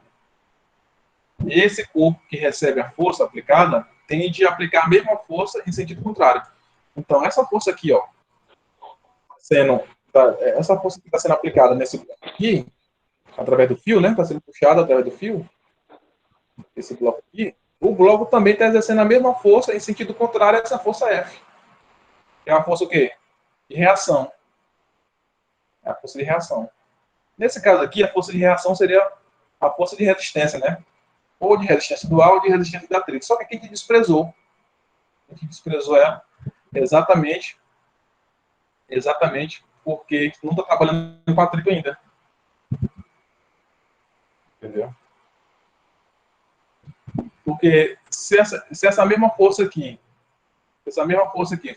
esse corpo que recebe a força aplicada tende a aplicar a mesma força em sentido contrário. Então, essa força aqui, ó, essa força que está sendo aplicada nesse bloco aqui, através do fio, né? Está sendo puxada através do fio, esse bloco aqui, o bloco também está exercendo a mesma força em sentido contrário a essa força F. É uma força o quê? De reação. É a força de reação. Nesse caso aqui, a força de reação seria a força de resistência, né? Ou de resistência dual ou de resistência de atrito. Só que aqui a gente desprezou. A gente desprezou ela exatamente porque a gente não está trabalhando com atrito ainda. Entendeu? Porque se essa mesma força aqui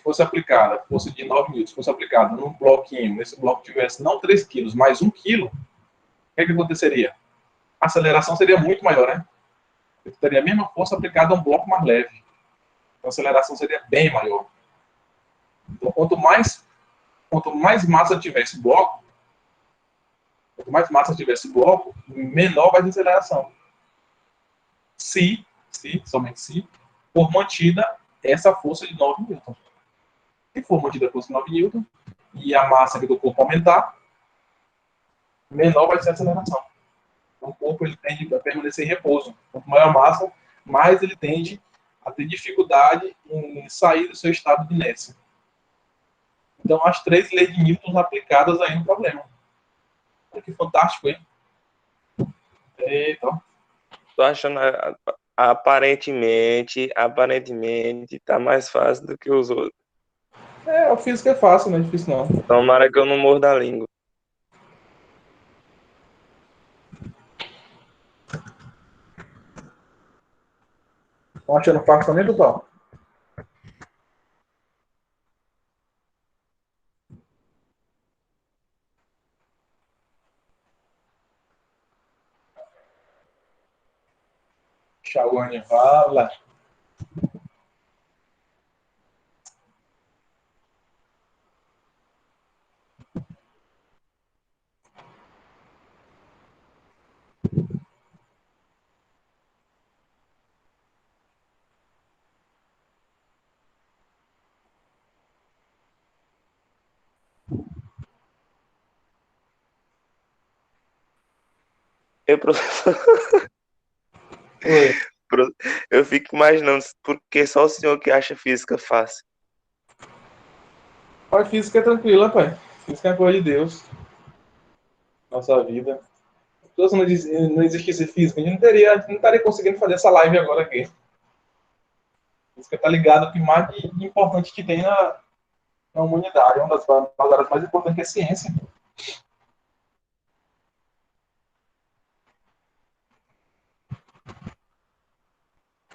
fosse aplicada, força de 9 newtons, fosse aplicada num bloquinho, nesse bloco tivesse não 3 quilos, mas 1 quilo, o que aconteceria? A aceleração seria muito maior, né? Eu teria a mesma força aplicada a um bloco mais leve. Então, a aceleração seria bem maior. Então, quanto mais massa tiver esse bloco, menor vai ser a aceleração. Somente se, for mantida essa força de 9 newtons. Se for mantida a força de 9 newtons e a massa do corpo aumentar, menor vai ser a aceleração. Então, o corpo ele tende a permanecer em repouso. Quanto maior a massa, mais ele tende a ter dificuldade em sair do seu estado de inércia. Então, as 3 leis de Newton aplicadas aí no problema. Olha que fantástico, hein? Eita. Tô achando, aparentemente, tá mais fácil do que os outros. O físico é fácil, não é difícil não. Tomara que eu não morda a língua. Estão achando fácil também, pessoal? Shawane Vala. Professor, Oi. eu fico imaginando, porque só o senhor que acha física fácil. A física é tranquila, pai. Física é coisa de Deus. Nossa vida. Se não existisse física, a gente não estaria conseguindo fazer essa live agora aqui. Física está ligada ao que mais de importante que tem na humanidade. Uma das áreas mais importantes que é ciência.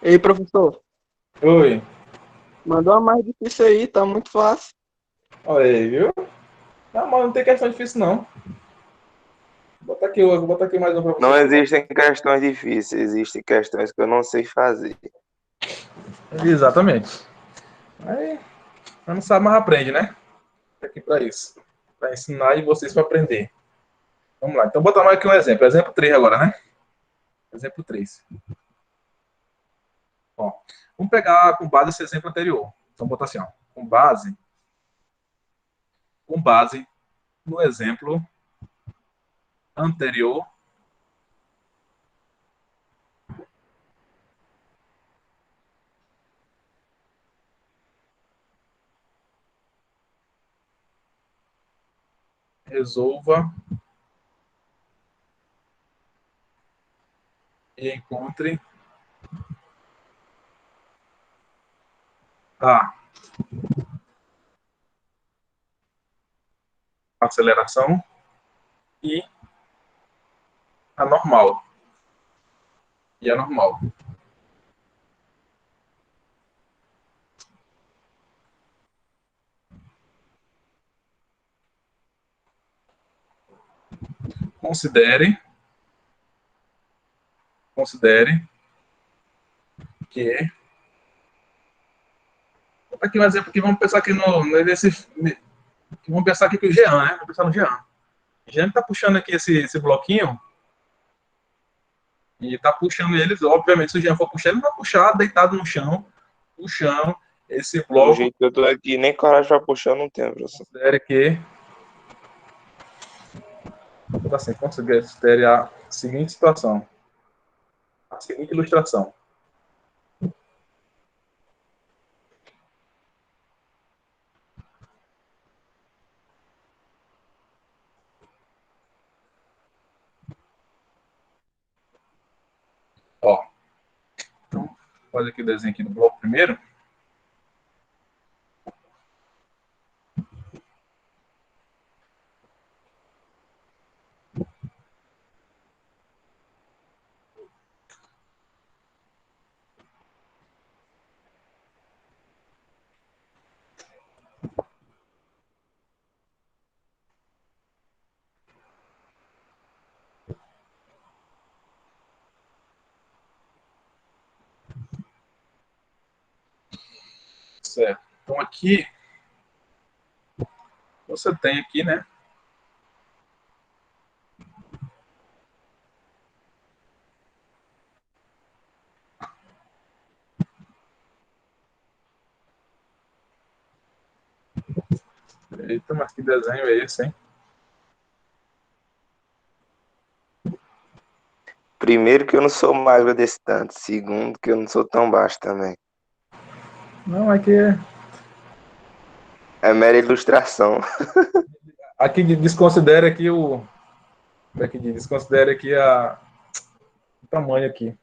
Ei, professor, Oi. mandou uma mais difícil aí, tá muito fácil. Olha aí, viu? Não, mas não tem questão difícil, não. Vou botar aqui mais um para você. Não existem questões difíceis, existem questões que eu não sei fazer. Exatamente. Aí, quem não sabe, mas aprende, né? Tá aqui para isso. Para ensinar e vocês para aprender. Vamos lá. Então, botar mais aqui um exemplo. Exemplo 3 agora, né? Exemplo 3. Ó, vamos pegar com base esse exemplo anterior. Então, botar assim, ó. Com base no exemplo anterior, resolva e encontre a aceleração e a normal. E a normal. Considere que. Aqui um exemplo aqui, vamos pensar aqui vamos pensar aqui que o Jean, né? Vamos pensar no Jean. O Jean está puxando aqui esse bloquinho e está puxando eles. Obviamente, se o Jean for puxar, ele vai puxar deitado no chão, puxando esse Do bloco. jeito que eu tô aqui, nem coragem pra puxar eu não tenho, professor. Considere que. Assim, considere a seguinte situação. A seguinte ilustração. Ó. Então, olha aqui o desenho aqui do bloco primeiro. Certo. Então aqui você tem aqui, né? Eita, mas que desenho é esse, hein? Primeiro que eu não sou magro desse tanto. Segundo que eu não sou tão baixo também. Não, aqui É mera ilustração. aqui desconsidera aqui o. Aqui desconsidera aqui o tamanho aqui.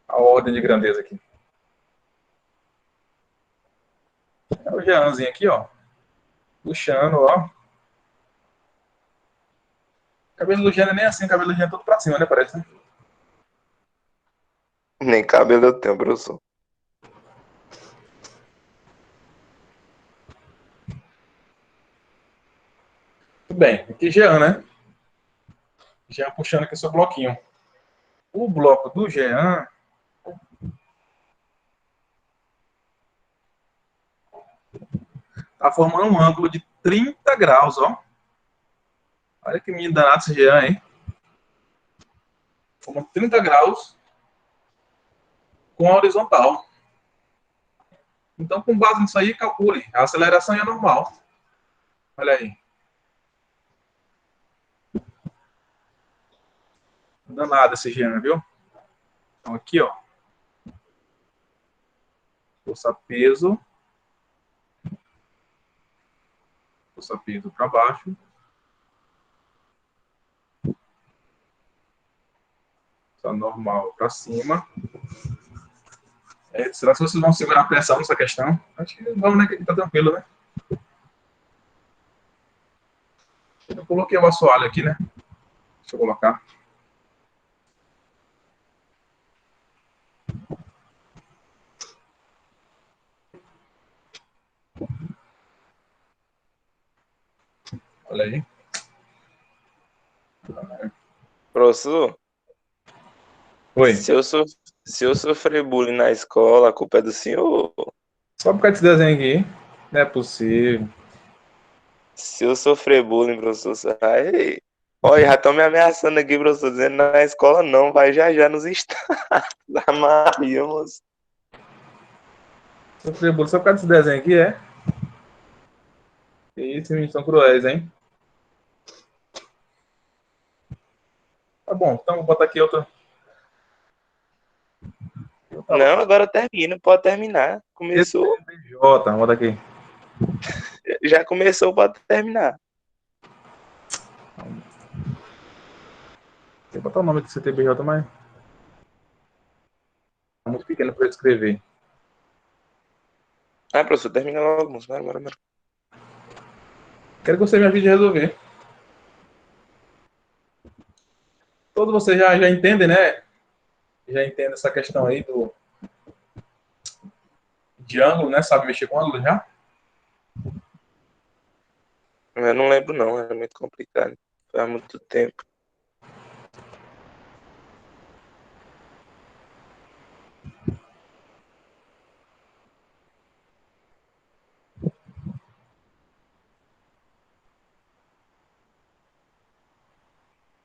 A ordem de grandeza aqui. É o Jeanzinho aqui, ó. Puxando, ó. O cabelo do Jean não é nem assim, o cabelo do Jean é todo pra cima, né? Parece, né? Nem cabelo eu tenho, professor. Tudo bem. Aqui Jean, né? Jean puxando aqui seu bloquinho. O bloco do Jean tá formando um ângulo de 30 graus, ó. Olha que menino danado esse Jean, hein? Formando 30 graus com a horizontal. Então, com base nisso aí, calcule. A aceleração é normal. Olha aí. Danado esse Jean, viu? Então, aqui, ó. Força-peso. Força-peso para baixo. Força normal para cima. Será que vocês vão segurar a pressão nessa questão? Acho que vamos, né? Que aqui tá tranquilo, né? Eu coloquei o assoalho aqui, né? Deixa eu colocar. Olha aí. Professor, Oi. se eu Se eu sofrer bullying na escola, a culpa é do senhor. Só por causa desse desenho aqui. Não é possível. Se eu sofrer bullying, professor, aí... Olha, já estão me ameaçando aqui, professor, dizendo na escola não, vai já já nos estados. Amarríamos. Sofrer bullying só por causa desse desenho aqui, é? Que isso, meninos são cruéis, hein? Tá bom, então vou botar aqui outra. Não, agora termina, pode terminar. Começou, CTBJ, bota aqui. já começou, pode terminar. Vou botar o nome de CTBJ, mas é muito pequeno para eu escrever. Ah, professor, termina logo, moço. Bora. Quero que você me ajude a resolver. Todos vocês já entendem, né? Já entendem essa questão aí de ângulo, né? Sabe mexer com ângulo já? Eu não lembro não, era muito complicado. Faz muito tempo.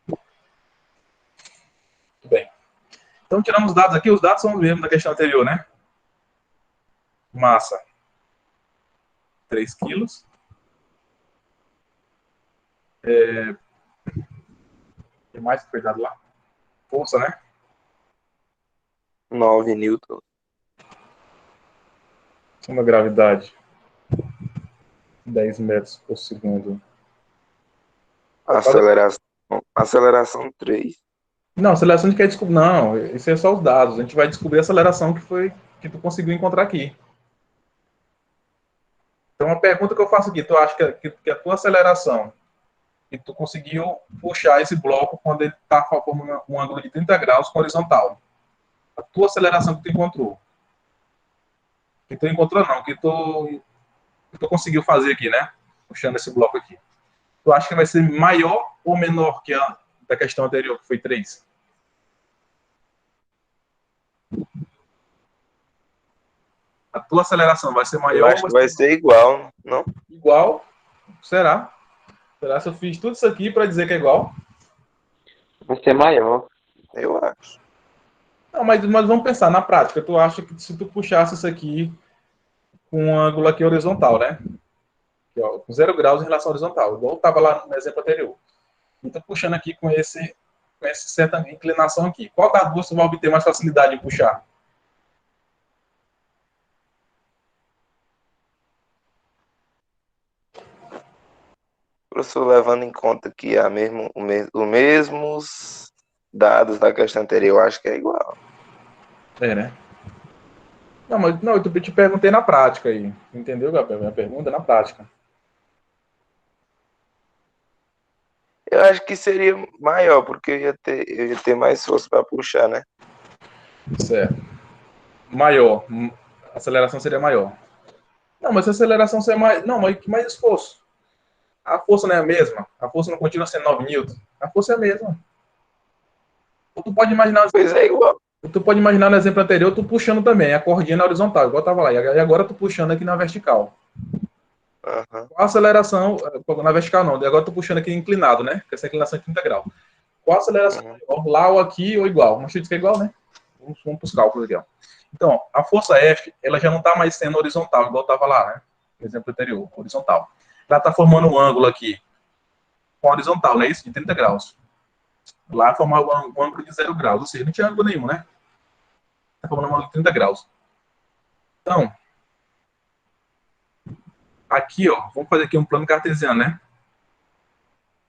Muito bem. Então, tiramos os dados aqui. Os dados são os mesmos da questão anterior, né? Massa, 3 quilos. O que mais que foi dado lá? Força, né? 9 Newton. Uma gravidade, 10 metros por segundo. Aceleração 3. Não, aceleração a gente quer descobrir. Não, isso é só os dados. A gente vai descobrir a aceleração que tu conseguiu encontrar aqui. Então, uma pergunta que eu faço aqui: tu acha que a tua aceleração, que tu conseguiu puxar esse bloco quando ele está formando um ângulo de 30 graus com horizontal? A tua aceleração que tu encontrou? Que tu encontrou, não, que tu conseguiu fazer aqui, né? Puxando esse bloco aqui. Tu acha que vai ser maior ou menor que a da questão anterior, que foi 3? A tua aceleração vai ser Eu maior acho ou que vai vai ser ser igual, não? igual? Será? Será que eu fiz tudo isso aqui para dizer que é igual? Vai ser maior. Eu acho. Não, mas vamos pensar na prática. Tu acha que se tu puxasse isso aqui com um ângulo aqui horizontal, né? Aqui, ó, com 0 graus em relação à horizontal, igual estava lá no exemplo anterior. E tô puxando aqui com essa certa inclinação aqui. Qual das duas tu vai obter mais facilidade em puxar? Professor, levando em conta que é os mesmos dados da questão anterior, eu acho que é igual. É, né? Não, mas não, eu te perguntei na prática aí. Entendeu, Gabriel? Minha pergunta é na prática. Eu acho que seria maior, porque eu ia ter mais força para puxar, né? Certo. Maior. A aceleração seria maior. Não, mas se a aceleração seria mais. Não, mas que mais esforço? A força não é a mesma? A força não continua sendo 9 newton? A força é a mesma. Ou tu pode imaginar. Pois é igual. Tu pode imaginar no exemplo anterior, tu puxando também, a cordinha na horizontal, igual tava lá. E agora tu puxando aqui na vertical. Uhum. Qual a aceleração, na vertical não, agora tô puxando aqui inclinado, né? Com essa inclinação de 30 graus. Qual a aceleração maior? Lá ou aqui ou igual? Mas deixa eu dizer igual, né? Vamos para os cálculos aqui, ó. Então, a força F, ela já não está mais sendo horizontal, igual estava lá, né? No exemplo anterior, horizontal. Ela está formando um ângulo aqui, com horizontal, não é isso? De 30 graus. Lá formar um ângulo de 0 graus, ou seja, não tinha ângulo nenhum, né? Está formando um ângulo de 30 graus. Então, aqui, ó, vamos fazer aqui um plano cartesiano, né?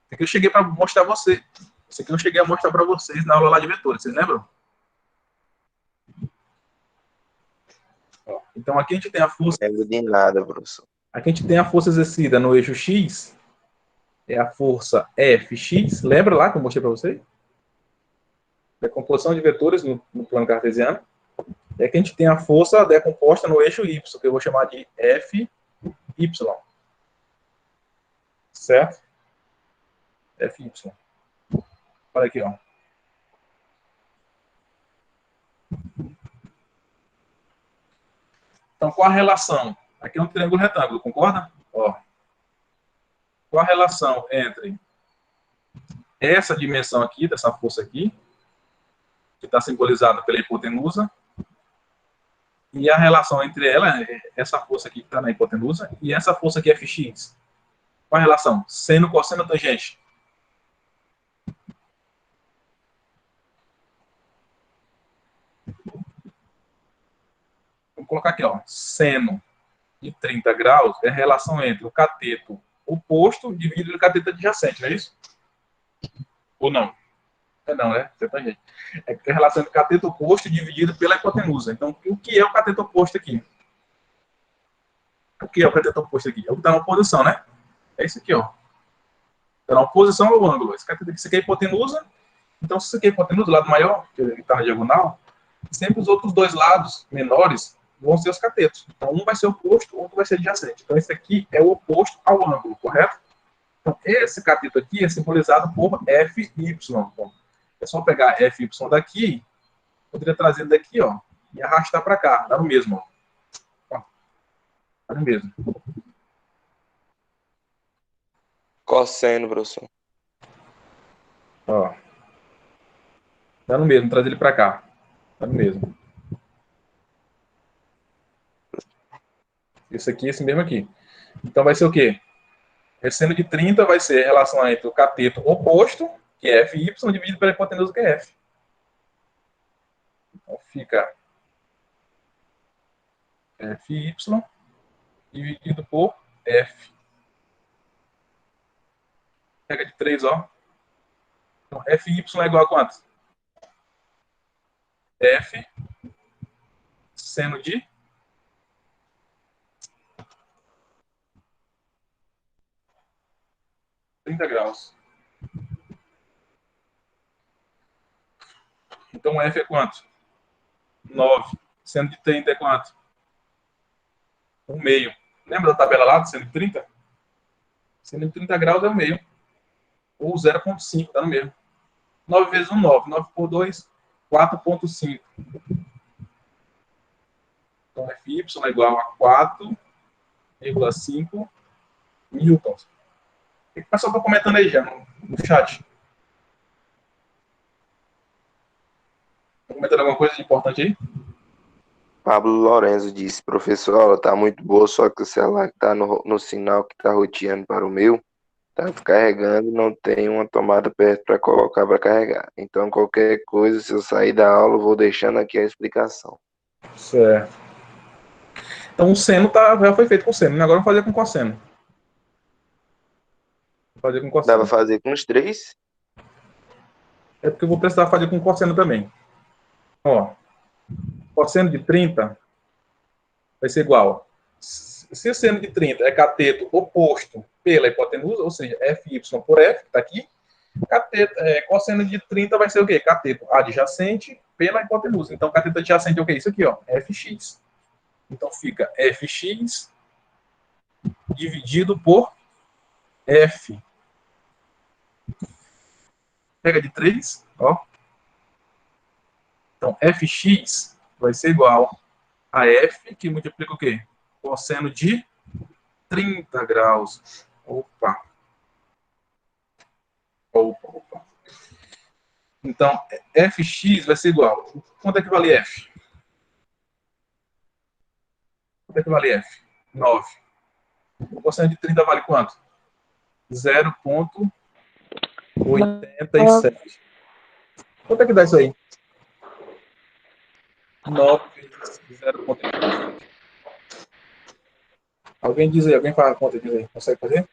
Isso aqui eu cheguei para mostrar a vocês. Isso aqui eu cheguei a mostrar para vocês na aula lá de vetores, vocês lembram? Ó, então aqui a gente tem a força. Não lembro de nada, professor. Aqui a gente tem a força exercida no eixo X, é a força Fx. Lembra lá que eu mostrei para vocês? Decomposição de vetores no plano cartesiano. E aqui a gente tem a força decomposta no eixo Y, que eu vou chamar de Fy. Certo? Fy. Olha aqui, ó. Então, qual a relação? Aqui é um triângulo retângulo, concorda? Ó, qual a relação entre essa dimensão aqui, dessa força aqui, que está simbolizada pela hipotenusa, e a relação entre ela, essa força aqui que está na hipotenusa, e essa força aqui, Fx? Qual a relação? Seno, cosseno, tangente. Vou colocar aqui, ó, seno de 30 graus é a relação entre o cateto oposto dividido pelo cateto adjacente, não é isso? Ou não? É não, né? Você tangente. É a relação entre o cateto oposto dividido pela hipotenusa. Então, o que é o cateto oposto aqui? O que é o cateto oposto aqui? É o que está na oposição, né? É isso aqui, ó. Está na oposição ao ângulo. Esse cateto aqui, isso aqui é a hipotenusa. Então, se isso aqui é a hipotenusa, o lado maior, que está na diagonal, sempre os outros dois lados menores vão ser os catetos. Então, um vai ser oposto, outro vai ser adjacente. Então, esse aqui é o oposto ao ângulo, correto? Então, esse cateto aqui é simbolizado por FY. Então, é só pegar FY daqui, poderia trazer daqui, ó, e arrastar para cá. Dá no mesmo, ó. Dá no mesmo. Cosseno, professor. Ó. Dá no mesmo, trazer ele para cá. Dá no mesmo. Esse aqui, esse mesmo aqui. Então, vai ser o quê? Seno de 30 vai ser a relação entre o cateto oposto, que é FY, dividido pela hipotenusa, que é F. Então, fica FY dividido por F. Pega de 3, ó. Então, FY é igual a quanto? F seno de 30 graus. Então, F é quanto? 9. Seno de 30 é quanto? 1/2. Lembra da tabela lá do seno de 30? Seno de 30 graus é 1/2. Ou 0,5, tá no mesmo. 9 vezes 1, 9. 9 por 2, 4,5. Então, FY é igual a 4,5 newtons. O que o pessoal está comentando aí já no chat? Está comentando alguma coisa de importante aí? Pablo Lorenzo disse, professor, a aula tá muito boa, só que o celular que tá no sinal que tá roteando para o meu, tá descarregando e não tem uma tomada perto para colocar para carregar. Então, qualquer coisa, se eu sair da aula, eu vou deixando aqui a explicação. Certo. Então, o seno já foi feito com seno, né? Agora vamos fazer com cosseno. Vou fazer com Dá cosseno. pra fazer com os 3? É porque eu vou precisar fazer com cosseno também. Ó, cosseno de 30 vai ser igual. Se o seno de 30 é cateto oposto pela hipotenusa, ou seja, FY por F, que está aqui, cosseno de 30 vai ser o quê? Cateto adjacente pela hipotenusa. Então, cateto adjacente é o quê? Isso aqui, ó, FX. Então, fica FX dividido por F. Pega de 3, ó. Então, Fx vai ser igual a F, que multiplica o quê? Cosseno de 30 graus. Opa. Então, Fx vai ser igual. Quanto é que vale F? Quanto é que vale F? 9. O cosseno de 30 vale quanto? 0,87. Quanto é que dá isso aí? 9 vezes 0,87. Alguém diz aí, alguém faz a conta, diz aí. Consegue fazer?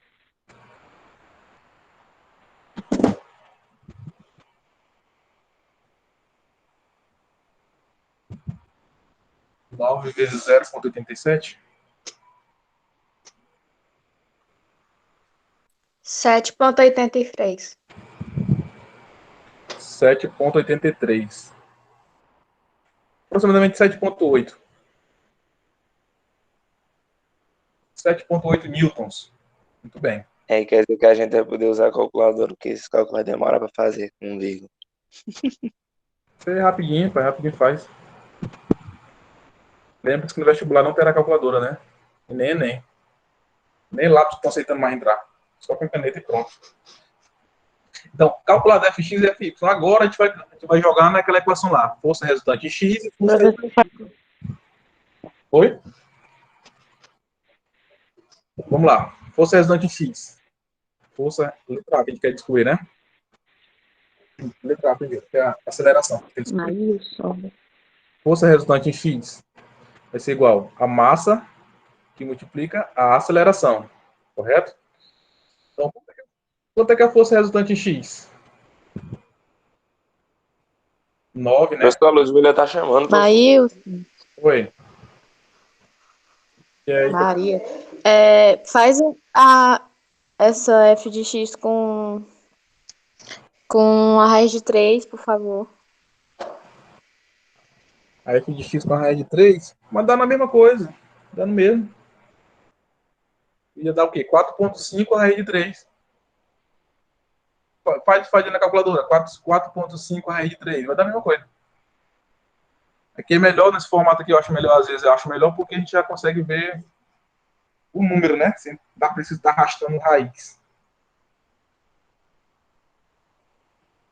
Nove vezes 0,87? 7,83. 7,83. Aproximadamente 7,8. 7,8 newtons. Muito bem. Aí quer dizer que a gente vai poder usar a calculadora, porque esse cálculo vai demorar para fazer com vírgula. Isso é rapidinho, rapidinho faz. Lembra que no vestibular não terá calculadora, né? E nem Enem. Nem lápis estão aceitando mais entrar. Só com caneta e pronto. Então, calcular fx e fy. Agora a gente vai jogar naquela equação lá. Força resultante em x e força resultante em y. Oi? Vamos lá. Força resultante em x. Força, letra A, que a gente quer descobrir, né? Letra A primeiro, que é a aceleração. Força resultante em x vai ser igual a massa que multiplica a aceleração. Correto? Então, quanto é que é a força resultante em x? 9, né? Professor, a Luz William tá chamando. professor. Maílson, Oi. E aí, Maria, faz essa f de x com a raiz de 3, por favor. a f de x com a raiz de 3, mas dá na mesma coisa. Dá no mesmo. Ia dar o quê? 4,5 a raiz de 3. Faz na calculadora. 4,5 a raiz de 3. Vai dar a mesma coisa. Aqui é melhor, nesse formato aqui eu acho melhor, às vezes eu acho melhor, porque a gente já consegue ver o número, né? Sem precisar estar arrastando raiz.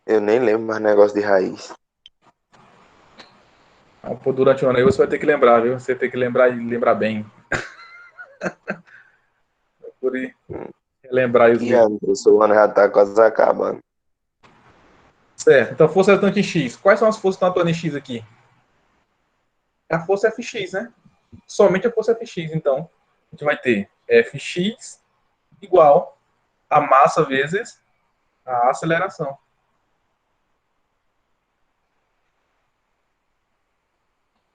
Eu nem lembro mais negócio de raiz. Então, durante o ano aí você vai ter que lembrar, viu? Você tem que lembrar e lembrar bem. Por aí, lembrar os E livros. professor, o ano já tá quase acabando. Certo. Então, força resultante em x. Quais são as forças que estão atuando em x aqui? É a força Fx, né? Somente a força Fx. Então, a gente vai ter Fx igual a massa vezes a aceleração.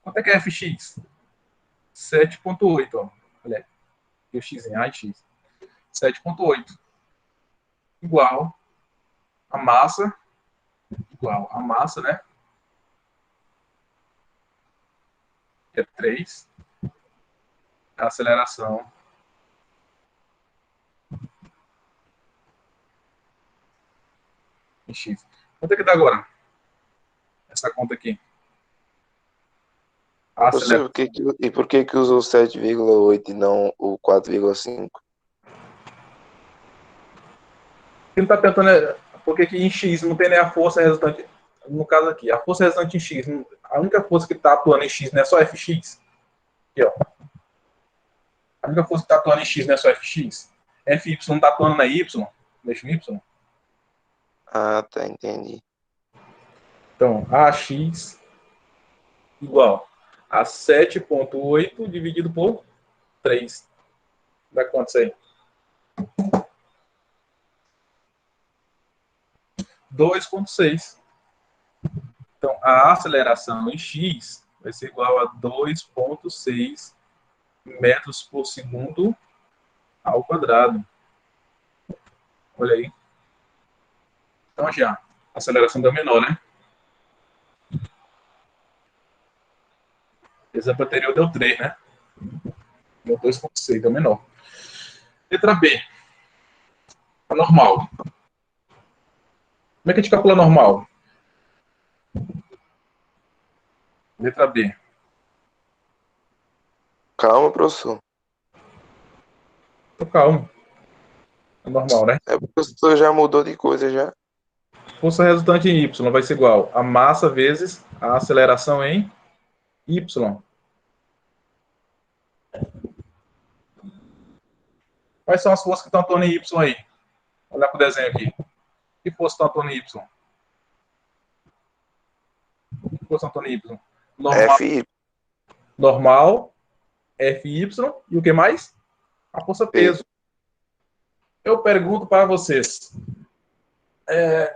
Quanto é que é Fx? 7,8. Ó. Olha aí. O x em A e x. 7,8 igual a massa, né? Que é 3. A aceleração em x. Quanto é que dá agora? Essa conta aqui. A Professor, aceleração. e por que usou 7,8 e não o 4,5? Você não está perguntando por que em x não tem nem a força resultante. No caso aqui, a força resultante em x, a única força que está atuando em x não é só Fx. Aqui, ó. A única força que está atuando em x não é só Fx. Fy não está atuando na y, deixa o y. Ah, tá, entendi. Então, AX igual a 7,8 dividido por 3. Dá quanto isso aí? 2,6. Então, a aceleração em x vai ser igual a 2,6 metros por segundo ao quadrado. Olha aí. Então, já, a aceleração deu menor, né? Exemplo anterior deu 3, né? Deu 2,6, deu menor. Letra B. A normal. Como é que a gente calcula a normal? Letra B. Calma, professor. Tô calmo. É normal, né? É porque o professor já mudou de coisa já. Força resultante em y vai ser igual a massa vezes a aceleração em y. Quais são as forças que estão atuando em y aí? Olha para o desenho aqui. Que forças estão atuando em y? Que forças estão atuando em y? Normal, FI, normal, Fy e o que mais? A força peso. Eu pergunto para vocês.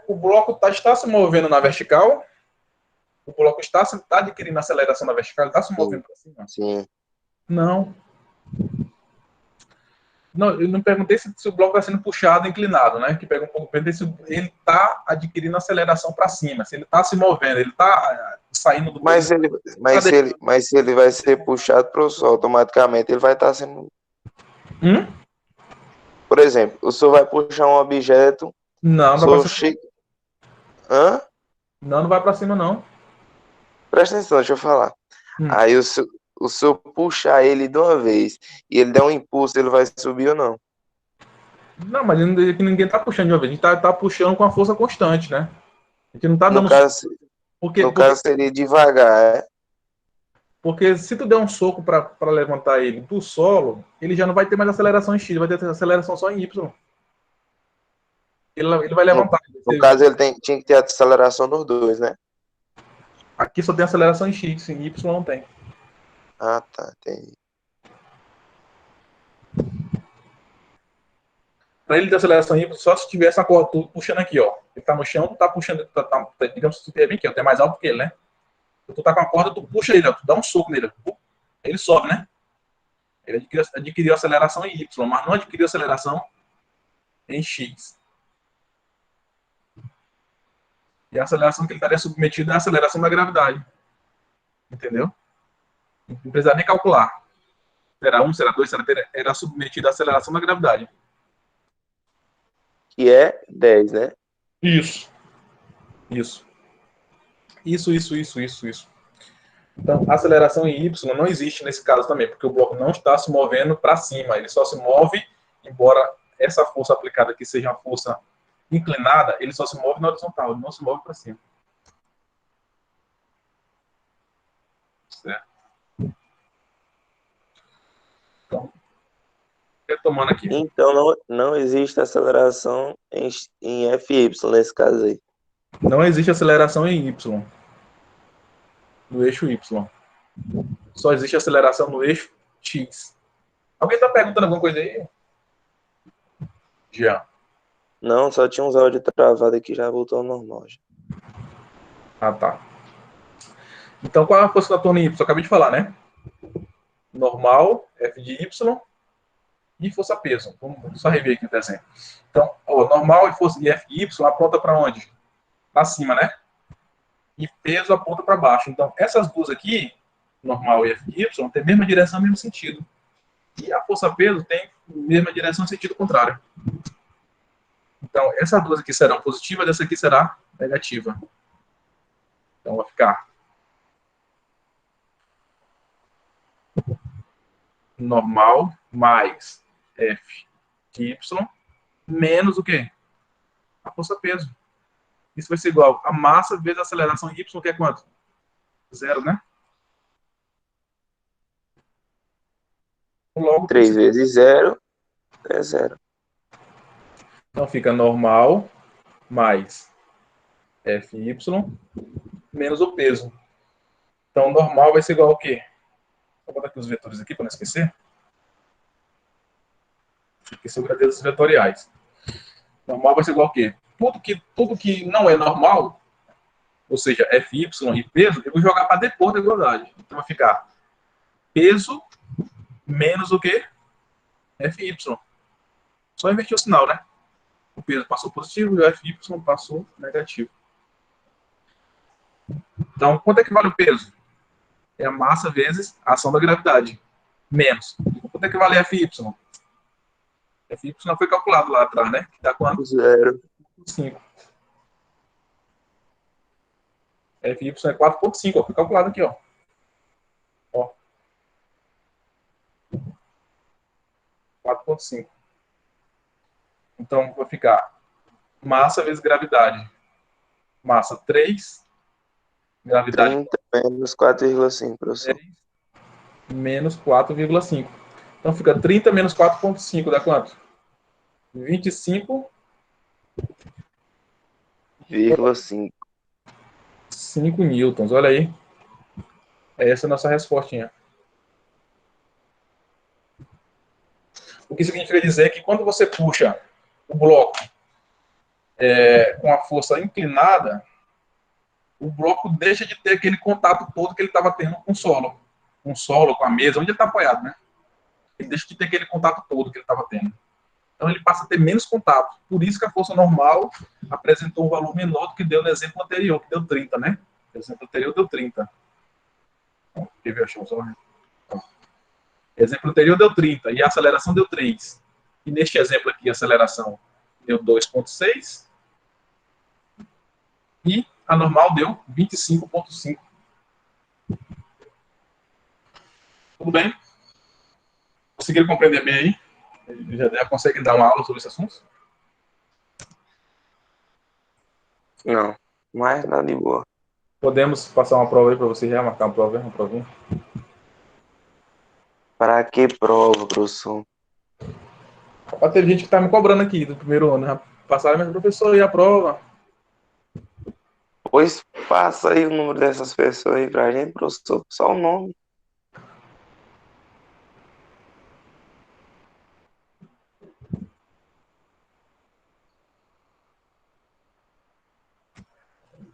O bloco está se movendo na vertical? O bloco está adquirindo aceleração na vertical? Ele está se movendo para cima? sim. Não. Não, eu não perguntei se o bloco está sendo puxado, inclinado, né? Que pega um pouco. Perguntei se ele está adquirindo aceleração para cima, se ele está se movendo, ele está saindo do. Mas se ele vai ser puxado, professor, automaticamente ele vai estar sendo. Por exemplo, o senhor vai puxar um objeto. Não, não vai para cima. Hã? Não vai para cima, não. Presta atenção, deixa eu falar. Aí o senhor puxar ele de uma vez e ele der um impulso, ele vai subir ou não? Não, mas ninguém tá puxando de uma vez. A gente tá puxando com a força constante, né? A gente não tá No dando... caso, Porque, no porque, caso seria devagar, é? porque se tu der um soco para levantar ele do solo, ele já não vai ter mais aceleração em X, vai ter aceleração só em Y. Ele vai No, levantar. no caso, ele tinha que ter aceleração nos dois, né? Aqui só tem aceleração em X, em Y não tem. Ah, tá, entendi. Para ele ter aceleração em Y, só se tiver essa corda puxando aqui, ó. Ele tá no chão, tu tá puxando, digamos que tu estiver bem aqui, ó, tu é mais alto que ele, né? Tu tá com a corda, tu puxa ele, ó, tu dá um soco nele, ó, ele sobe, né? Ele adquiriu aceleração em Y, mas não adquiriu aceleração em X. E a aceleração que ele estaria submetido é a aceleração da gravidade. Entendeu? Não precisa nem calcular. Será 1, será 2, será 3, era submetido à aceleração da gravidade. Que é 10, né? Isso. Então, a aceleração em Y não existe nesse caso também, porque o bloco não está se movendo para cima, ele só se move, embora essa força aplicada aqui seja uma força inclinada, ele só se move na horizontal, ele não se move para cima. Certo? Então, retomando aqui. Então não existe aceleração em FY nesse caso aí. Não existe aceleração em Y, no eixo Y. Só existe aceleração no eixo X. Alguém está perguntando alguma coisa aí? Já. Não, só tinha uns áudios travados aqui, já voltou ao normal. Já. Ah, tá. Então, qual é a força da torre em Y? Eu acabei de falar, né? Normal, F de Y e força peso. Vamos só rever aqui o desenho. Então, normal e força de F de Y aponta para onde? Para cima, né? E peso aponta para baixo. Então, essas duas aqui, normal e F de Y, tem a mesma direção, mesmo sentido. E a força peso tem mesma direção, sentido contrário. Então, essas duas aqui serão positivas, essa aqui será negativa. Então, vai ficar normal mais F de Y menos o quê? A força-peso. Isso vai ser igual a massa vezes a aceleração Y, que é quanto? 0, né? Logo, 3 vezes 0 é 0. então fica normal mais FY menos o peso. Então, normal vai ser igual ao quê? Vou botar aqui os vetores aqui para não esquecer. Aqui são gradientes vetoriais. Normal vai ser igual ao quê? Tudo que não é normal, ou seja, FY e peso, eu vou jogar para depois da igualdade. Então vai ficar peso menos o quê? FY. Só invertir o sinal, né? O peso passou positivo e o FY passou negativo. Então, quanto é que vale o peso? É a massa vezes a ação da gravidade. Menos. Quanto é que vale FY? FY não foi calculado lá atrás, né? Que dá quanto? 0. 5. FY é 4,5, ó. Foi calculado aqui, ó. Ó. 4,5. Então, vai ficar massa vezes gravidade. Massa 3. Gravidade 30 menos 4,5, professor. 10 menos 4,5. Então, fica 30 menos 4,5 dá quanto? 25,5. 5 newtons. Olha aí. Essa é a nossa respostinha. O que significa dizer que quando você puxa o bloco com a força inclinada, o bloco deixa de ter aquele contato todo que ele estava tendo com o solo. Com o solo, com a mesa, onde ele está apoiado, né? Ele deixa de ter aquele contato todo que ele estava tendo. Então ele passa a ter menos contato. Por isso que a força normal apresentou um valor menor do que deu no exemplo anterior, que deu 30, né? O exemplo anterior deu 30. Quer ver? Deixa eu só... Exemplo anterior deu 30 e a aceleração deu 3. E neste exemplo aqui, a aceleração deu 2,6 e a normal deu 25,5. Tudo bem? Conseguiram compreender bem aí? Já consegue dar uma aula sobre esse assunto? Não, mas nada de boa. Podemos passar uma prova aí para você já marcar uma prova, uma provinha? Para que prova, professor? Teve gente que tá me cobrando aqui do primeiro ano, já passaram, mas professor, e a prova? Pois passa aí o número dessas pessoas aí pra gente, professor. Só o nome.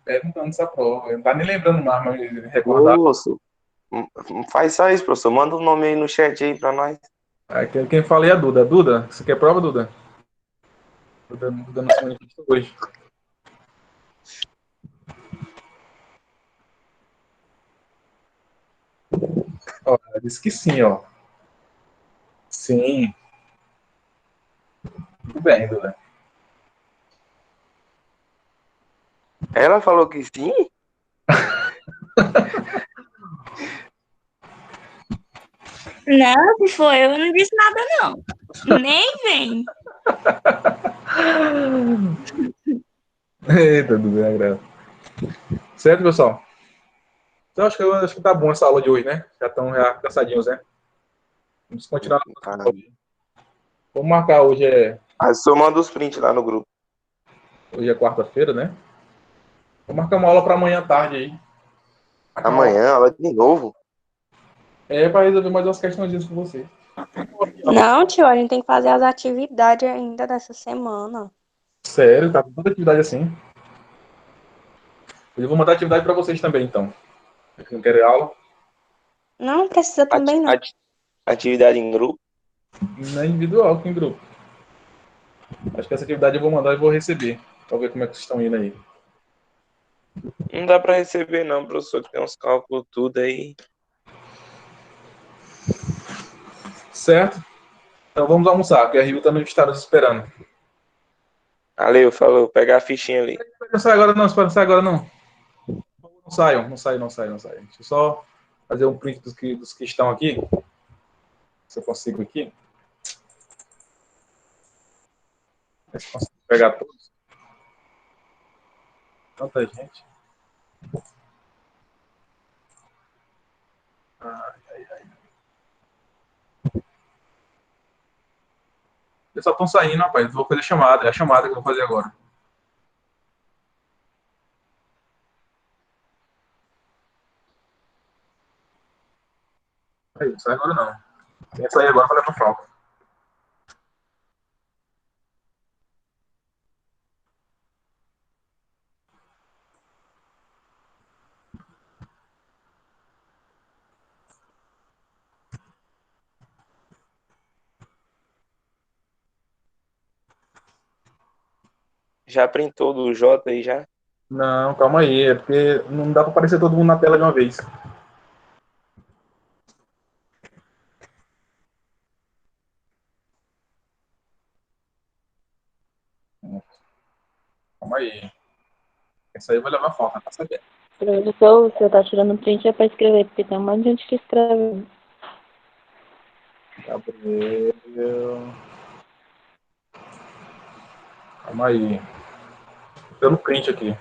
Perguntando essa prova. Eu não tá nem lembrando mais, mas recordar. Professor, faz só isso, professor. Manda o nome aí no chat aí pra nós. Quem fala é a Duda. Duda, você quer prova, Duda? Duda não se manifestou hoje. Ó, ela disse que sim, ó. Sim. Tudo bem, Duda. Ela falou que sim? Não, se for eu não disse nada, não. Nem vem. Eita, Duda, é graça. Certo, pessoal? Então, acho que tá bom essa aula de hoje, né? Já estão cansadinhos, né? Vamos continuar na próxima aula. Vamos marcar Só manda os prints lá no grupo. hoje é quarta-feira, né? Vou marcar uma aula para amanhã à tarde aí. Amanhã, aula de novo. Para resolver mais umas questões com você. Não, tio, a gente tem que fazer as atividades ainda dessa semana. Sério, tá com toda atividade assim. Eu vou mandar atividade para vocês também, então. Vocês não querem aula? Não precisa também, não. Atividade em grupo. Não é individual, com em grupo. Acho que essa atividade eu vou mandar e vou receber. Pra ver como é que vocês estão indo aí. Não dá pra receber não, professor, que tem uns cálculos tudo aí. Certo? Então vamos almoçar, porque a Rio também está nos esperando. Valeu, falou. Pega a fichinha ali. Não sai agora não, espera, não sai agora não. Não saiam, não saiam. Deixa eu só fazer um print dos que estão aqui. Se eu consigo aqui. Se eu consigo pegar todos. Tanta gente. Ai. Eles só estão saindo, rapaz. Eu vou fazer chamada. É a chamada que eu vou fazer agora. Aí, não sai agora não. Tem que sair agora para levar falta. Já printou do J aí já? Não, calma aí. É porque não dá para aparecer todo mundo na tela de uma vez. Calma aí. Essa aí vai levar falta, tá sabendo? Professor, você tá tirando print é pra escrever, porque tem um monte de gente que escreve. Gabriel. Calma aí. Pelo print aqui.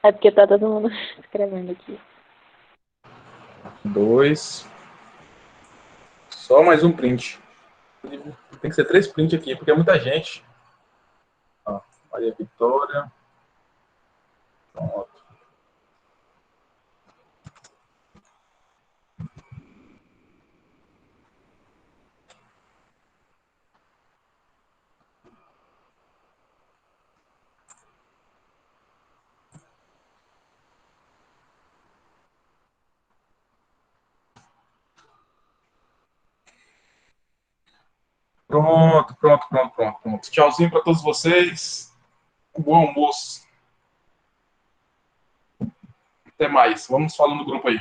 É porque tá todo mundo escrevendo aqui. 2. Só mais um print. Tem que ser 3 prints aqui, porque é muita gente. Ó, Maria Vitória. Pronto. Pronto. Tchauzinho para todos vocês. Bom almoço. Até mais. Vamos falando no grupo aí.